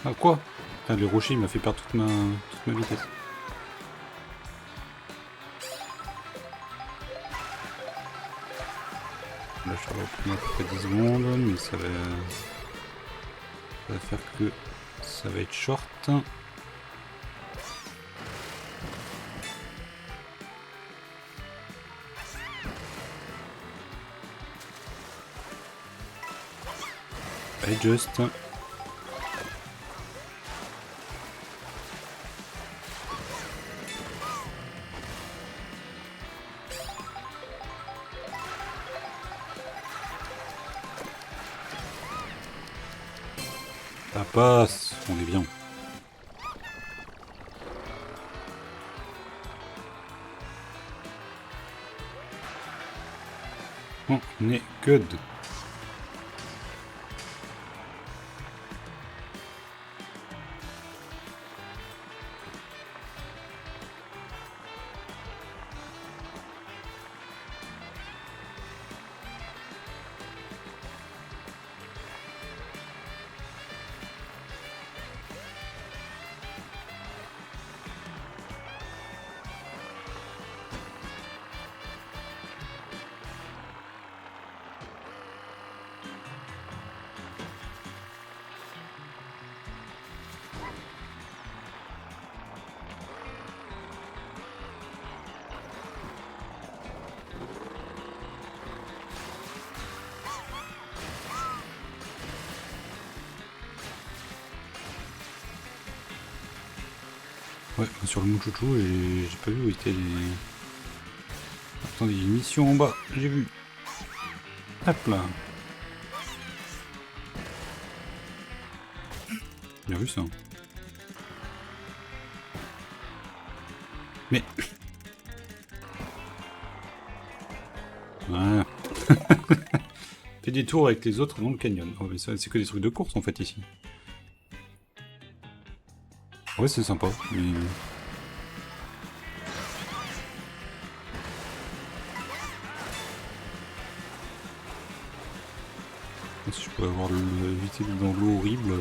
Ah quoi? Putain, le rocher il m'a fait perdre toute ma vitesse. Là je vais reprendre à peu près 10 secondes, mais ça va faire que ça va être short. I just... Ça passe, on est bien. On est good. Ouais, sur le Muchouchou et j'ai pas vu où étaient les... Attendez, il y a une mission en bas, j'ai vu. Hop là. Bien vu ça. Mais... Voilà. Fais des tours avec les autres dans le canyon. Oh, mais c'est que des trucs de course en fait ici. Ouais, c'est sympa, mais... Si je pourrais avoir évité dans l'eau horrible.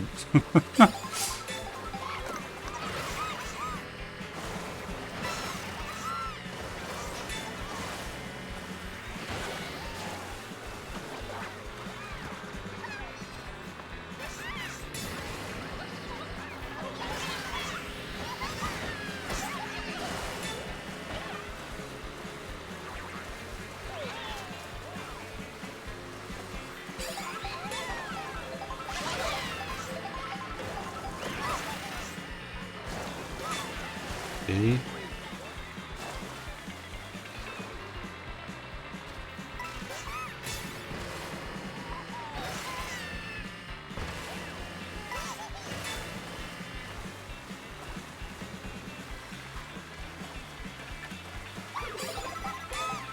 Et...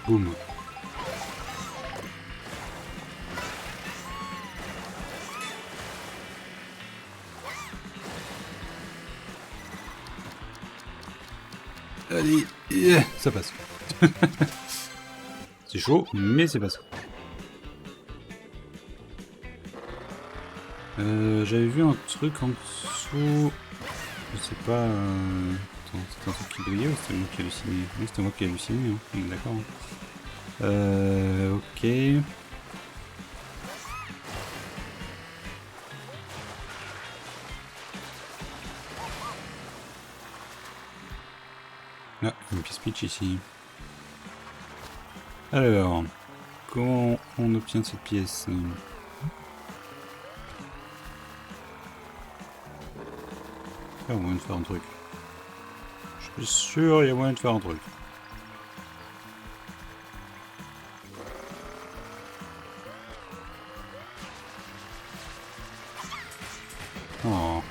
boum. Allez, ça passe. C'est chaud, mais c'est passé. J'avais vu un truc en dessous. Je sais pas. Attends, c'était un truc qui brillait ou c'était moi qui halluciné? Oui, c'était moi qui halluciné, hein. D'accord. Ok. Ah, une pièce pitch ici. Alors, comment on obtient cette pièce? Il y a moyen de faire un truc. Je suis sûr, il y a moyen de faire un truc. Oh.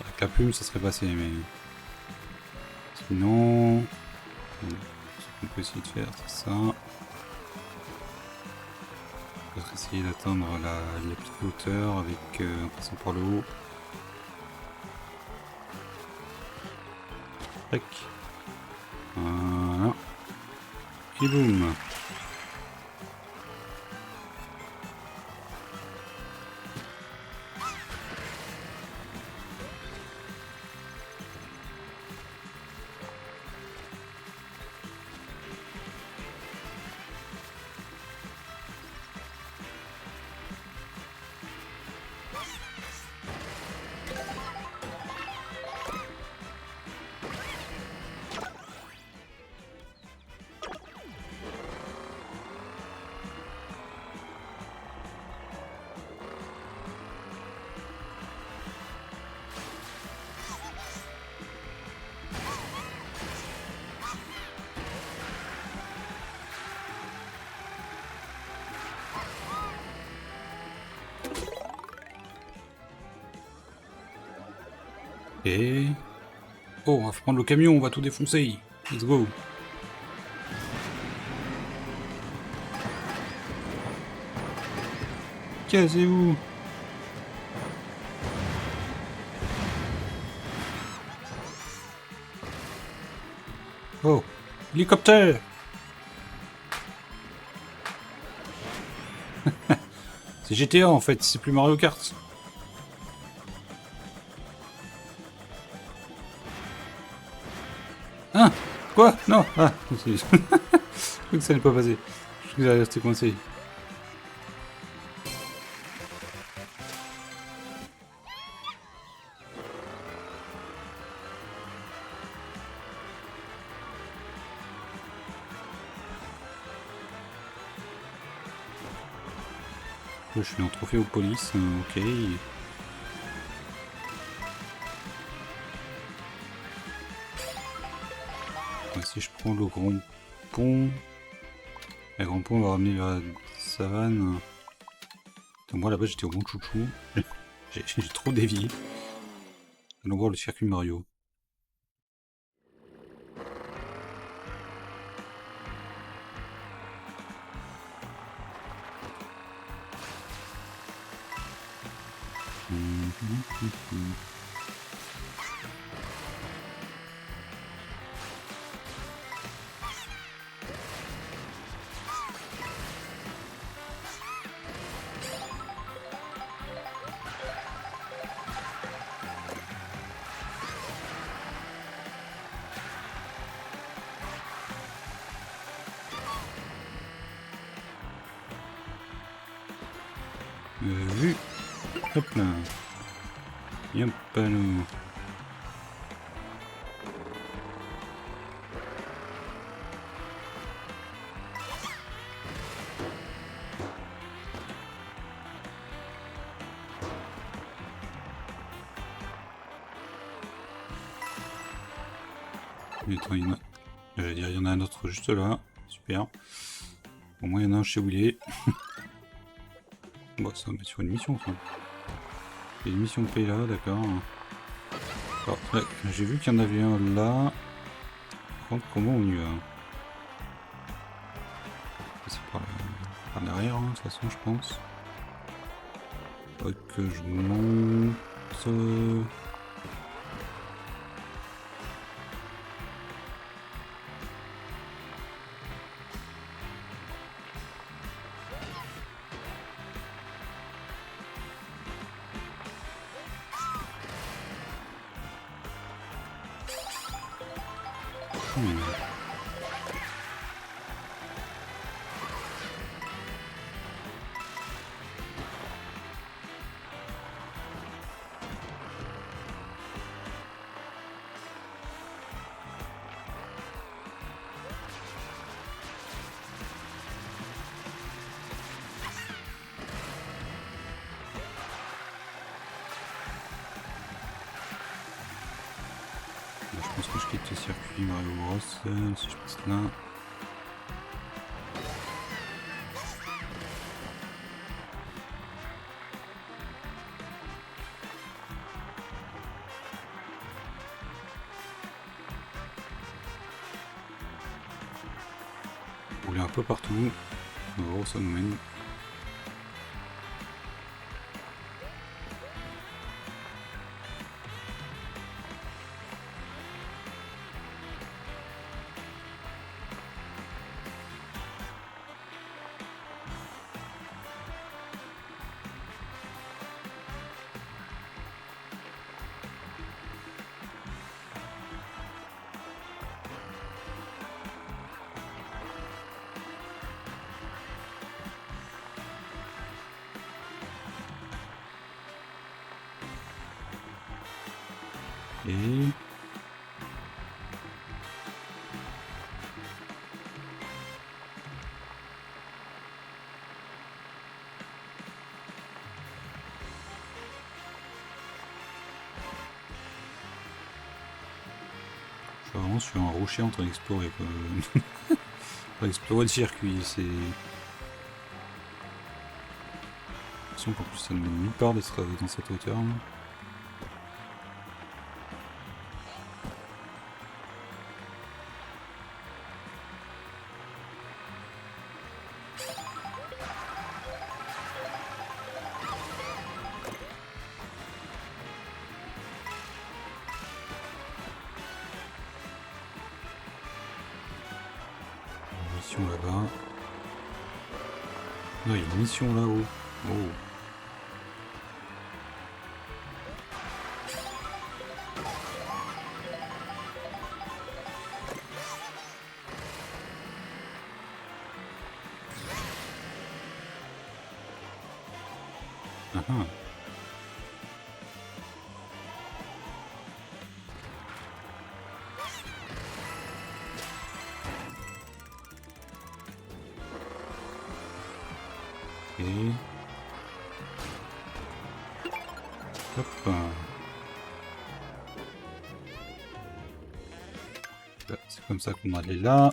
Avec la plume, ça serait passé, mais... Sinon... Ce qu'on peut essayer de faire, c'est ça. Peut-être essayer d'atteindre la petite hauteur avec en passant par le haut. Tac. Voilà. Et boum. Et... Oh, on va prendre le camion, on va tout défoncer. Let's go. Cassez-vous. Oh, hélicoptère. C'est GTA en fait, c'est plus Mario Kart. Hein? Quoi? Non. Ah, je crois que ça n'est pas passé. Je crois que j'allais rester coincé. Je suis en trophée aux police, ok. si je prends le grand pont... Le grand pont va ramener vers la savane. Donc moi là-bas j'étais au Mont Chouchou. J'ai trop dévié. Allons voir le circuit Mario. Vu. Hop là. Yop là. Attends, il y en a... J'allais dire, il y en a un autre juste là. Super. Au moins, il y en a un chez où il est. Bon, ça va mettre sur une mission, ça. Il y a une mission de paye là, d'accord. Alors, ouais, j'ai vu qu'il y en avait un là. Par contre, comment on y va? C'est par derrière, hein, de toute façon, je pense. Faut que je monte... Je pense que je quitte le circuit Mario Bros. Si je passe là. Rouler un peu partout. On va voir où ça nous mène. Et... je suis vraiment sur un rocher en train d'explorer. Pour explorer le circuit, c'est... J'ai l'impression qu'en plus ça ne mène nulle part d'être dans cette hauteur. Là. Mission là-bas. Non, il y a une mission là-haut. Oh. Ah ah. Et... hop. Là. C'est comme ça qu'on allait là.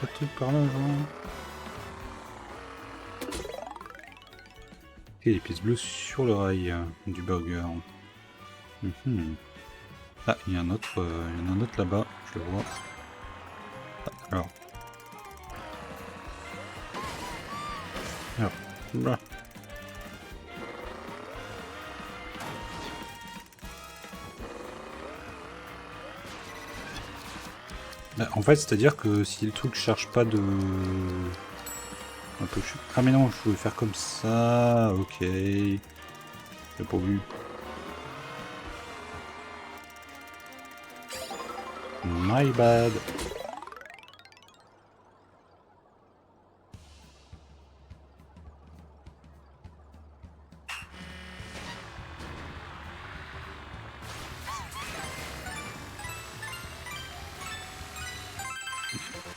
Pas de truc par là, genre. Ok, les pièces bleues sur le rail du burger. Ah, il y en a un autre là-bas, je le vois. Alors. Là. Bah, en fait, c'est-à-dire que si le truc cherche pas de... Un peu... Ah mais non, je voulais faire comme ça, ok. J'ai pas vu. My bad.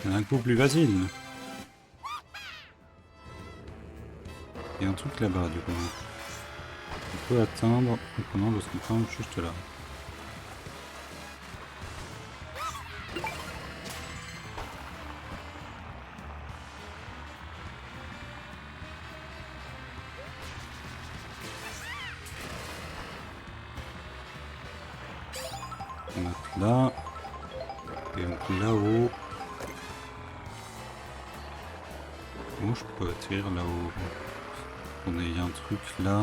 Il y en a un coup plus facile. Il y a un truc là-bas du coup. On peut atteindre en prenant le sniper juste là. On va là. Et donc là-haut. Où je peux atterrir là-haut? On a y a un truc là.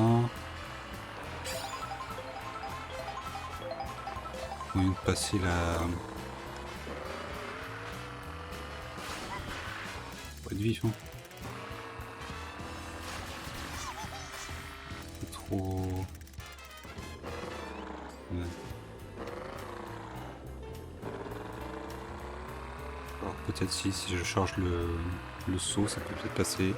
Moyen de passer la... Pas de vif, hein. C'est trop... Ouais. Alors peut-être si je charge le saut, ça peut peut-être passer.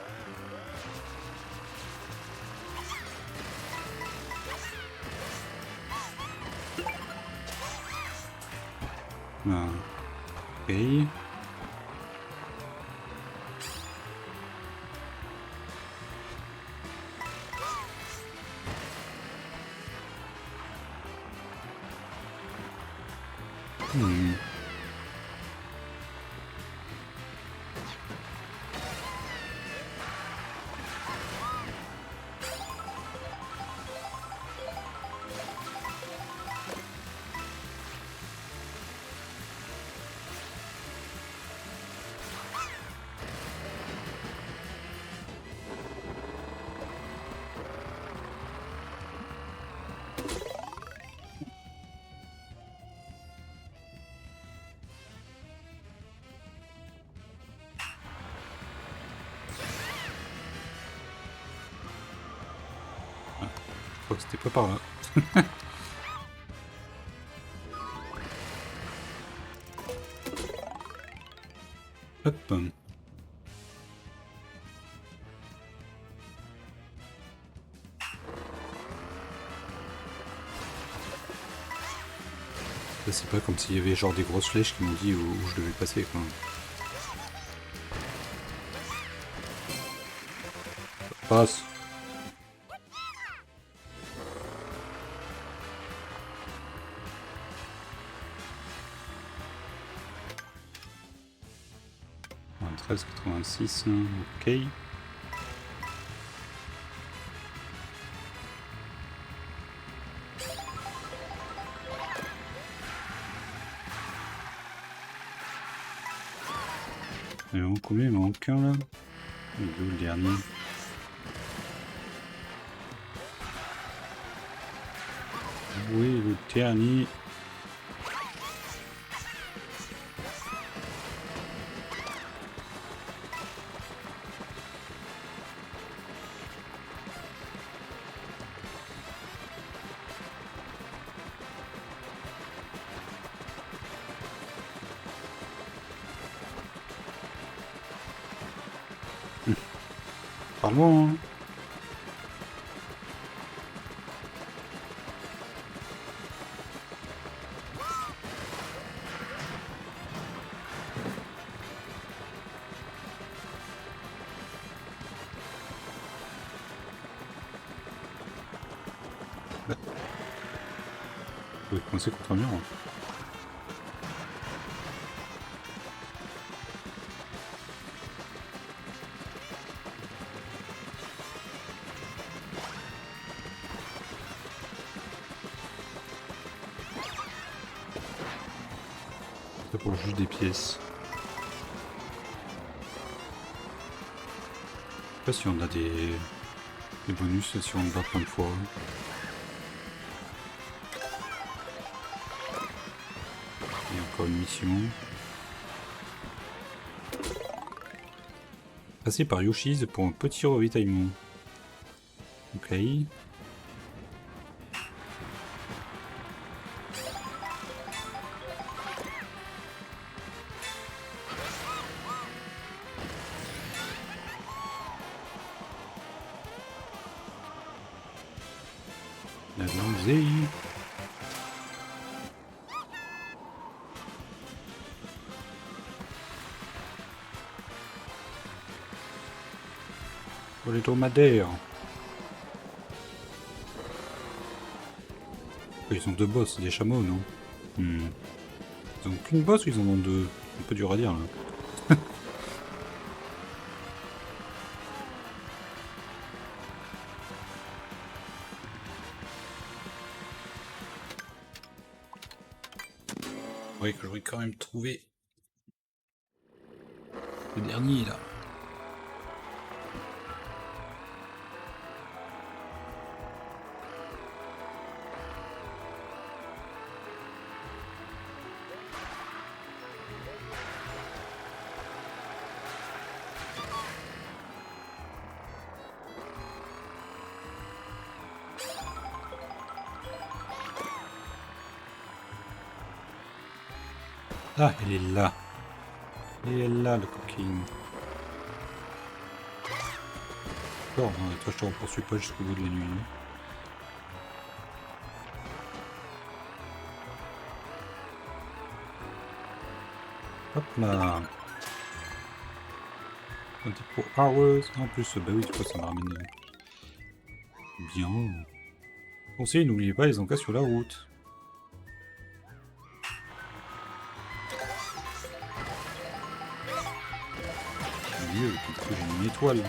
Ah. Ok. Je crois que c'était pas par là. Hop. C'est pas comme s'il y avait genre des grosses flèches qui m'ont dit où je devais passer quoi. Ça passe. Ah, 13,86, ok. Et on combien il manque un là? Il est où le dernier? Oui, le dernier. Parle-moi, hein. Je vais coincer contre un mur. Hein. C'est pour juste des pièces. Je sais pas si on a des bonus si on bat plein de fois. Et encore une mission. Passer par Yoshi's pour un petit ravitaillement. Ok. Allons-y. Pour les dromadaires. Ils ont deux boss, des chameaux, non? Ils ont qu'une boss ou ils en ont deux? Un peu dur à dire là. Oui, que j'aurais quand même trouvé le dernier là. Ah, elle est là. Elle est là, le coquine. Bon, toi je te poursuis pas jusqu'au bout de la nuit. Hop là. Un petit pour hours. En plus, bah oui, tu vois, ça me ramène. Bien. Conseil, n'oubliez pas les encas sur la route. Mieux, parce que j'ai une étoile.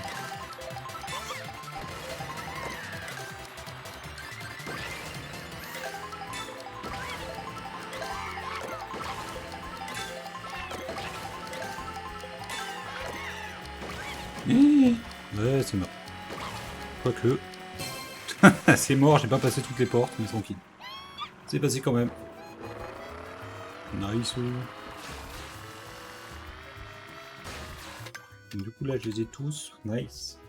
Ouais, c'est mort. Quoique. C'est mort, j'ai pas passé toutes les portes, mais tranquille. C'est passé quand même. Nice. Du coup là je les ai tous. Nice.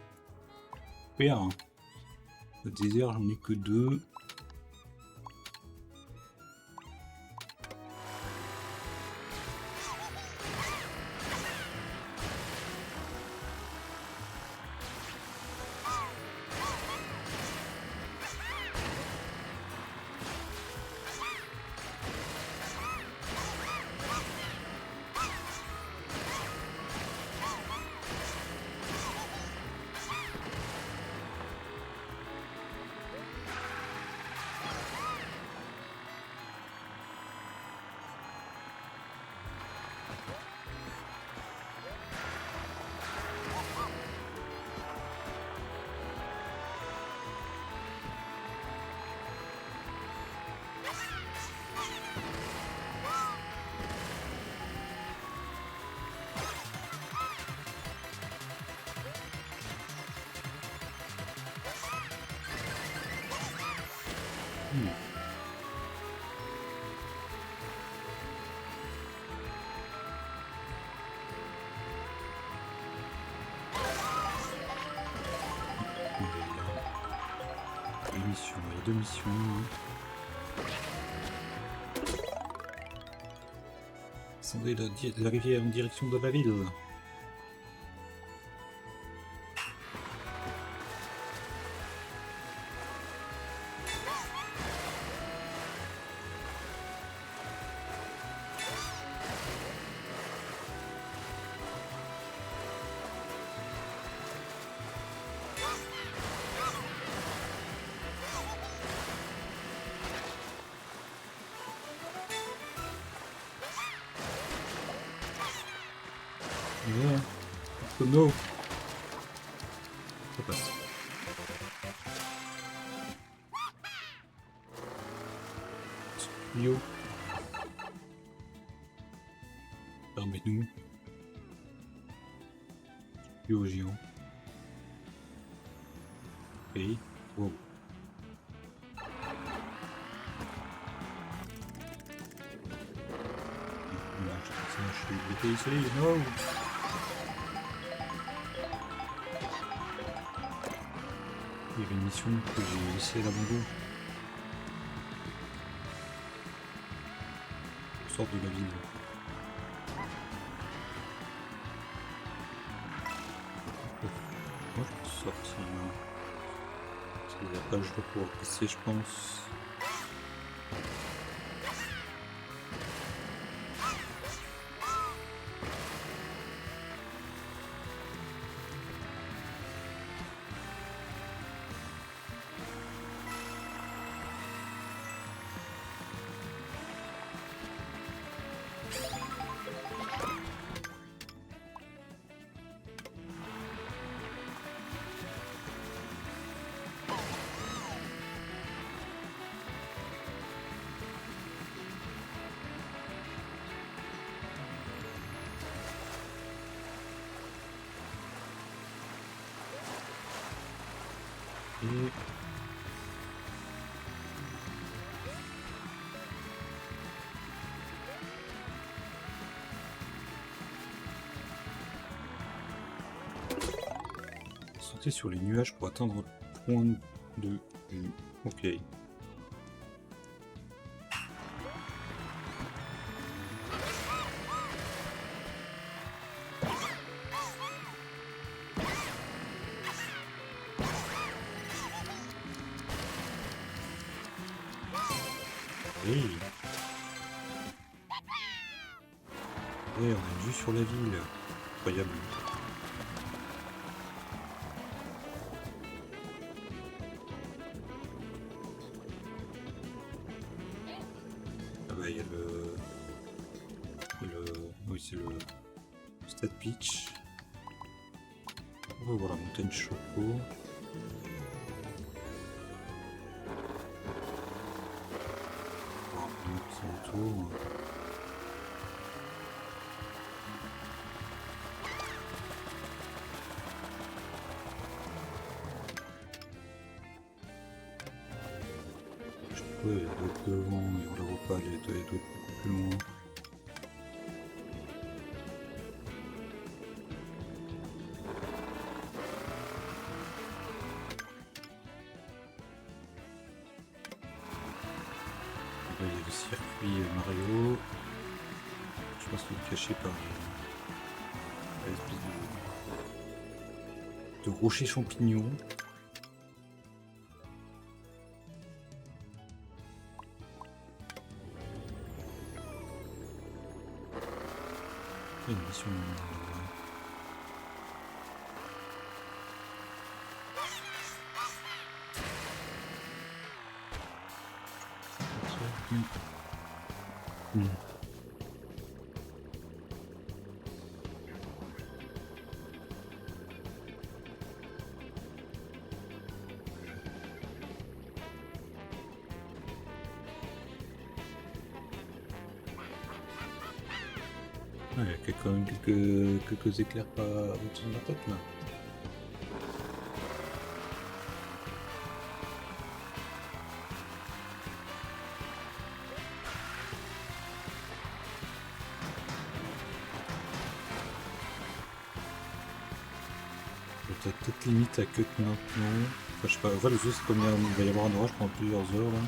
Super. Le désert j'en ai que 2. Mission, il y a 2 missions. Descendez la rivière en direction de la ville. no. Ça passe. Yo. Permets-nous. Yo géant. Et wow. Je suis bloqué ici, non. Il y avait une mission que j'ai laissée à l'abandon. On sort de la ville. Moi je peux sortir. Parce que après je dois pouvoir passer, je pense. Et... sauter sur les nuages pour atteindre le point de vue. Ok. Hey. Et on a une vue sur la ville. Incroyable. Ah bah il y a oui c'est le Stade Beach. On va voir la montagne Choco. Autour. Je peux aller devant, mais on la voit pas, elle est beaucoup plus loin. Là, il y a le circuit Mario. Je pense qu'il est caché par l'espèce de rocher champignon. Une mission. Ouais, il y a quand même quelques éclairs pas au-dessus de la tête là. Peut-être limite à cut maintenant. Enfin, je sais pas, enfin, le jeu c'est comme il va y avoir un orage pendant plusieurs heures là.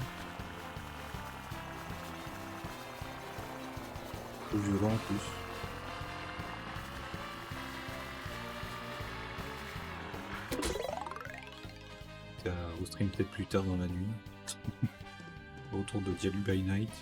Plus violent en plus. Au stream peut-être plus tard dans la nuit. Autour de Diablo by Night.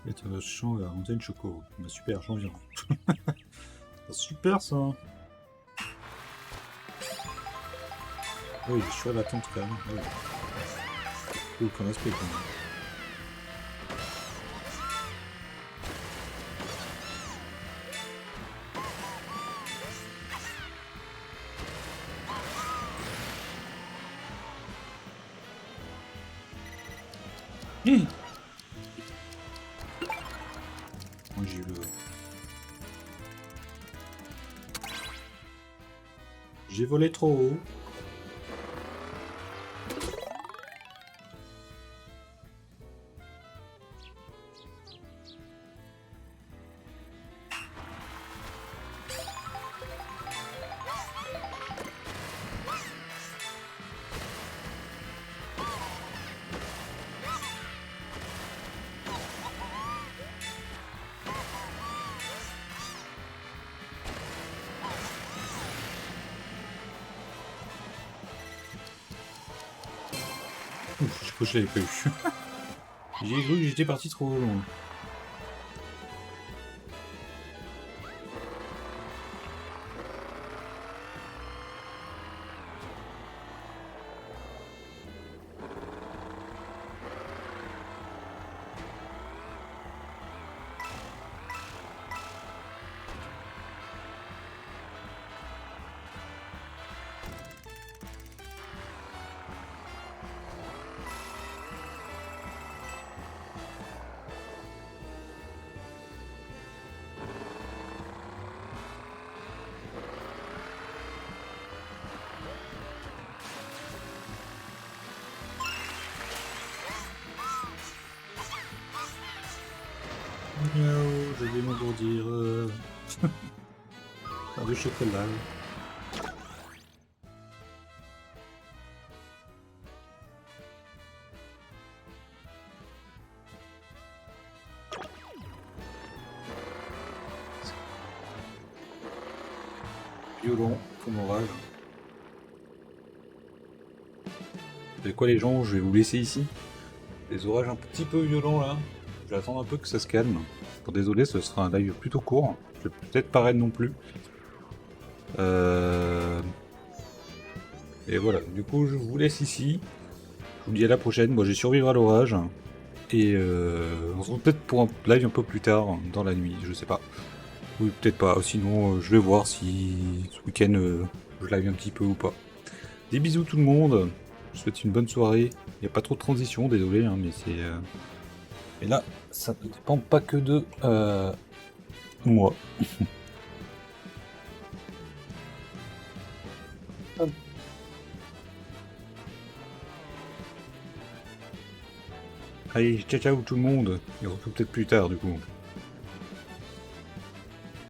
Et un champ à Antenne Choco. Bah, super, j'en viens. Super ça. Oui, je suis à l'attente quand même. Oui. Aucun aspect quand même. Moi j'ai eu le... J'ai volé trop haut. Ouf, je crois que je l'avais pas eu. J'ai cru que j'étais parti trop loin. Miaou, je vais m'engourdir. Pas de chocolat. Violon, comme orage. C'est quoi les gens, je vais vous laisser ici. Les orages un petit peu violents là. Je vais attendre un peu que ça se calme. Pour désolé, ce sera un live plutôt court. Je vais peut-être pas raid non plus. Et voilà, du coup je vous laisse ici. Je vous dis à la prochaine. Moi j'ai survécu à l'orage. Et on se retrouve peut-être pour un live un peu plus tard, dans la nuit, je sais pas. Oui, peut-être pas. Sinon, je vais voir si ce week-end je live un petit peu ou pas. Des bisous tout le monde. Je vous souhaite une bonne soirée. Il n'y a pas trop de transition, désolé, hein, mais c'est. Et là, ça ne dépend pas que de moi. Allez, ciao ciao tout le monde. Et on se retrouve peut-être plus tard du coup.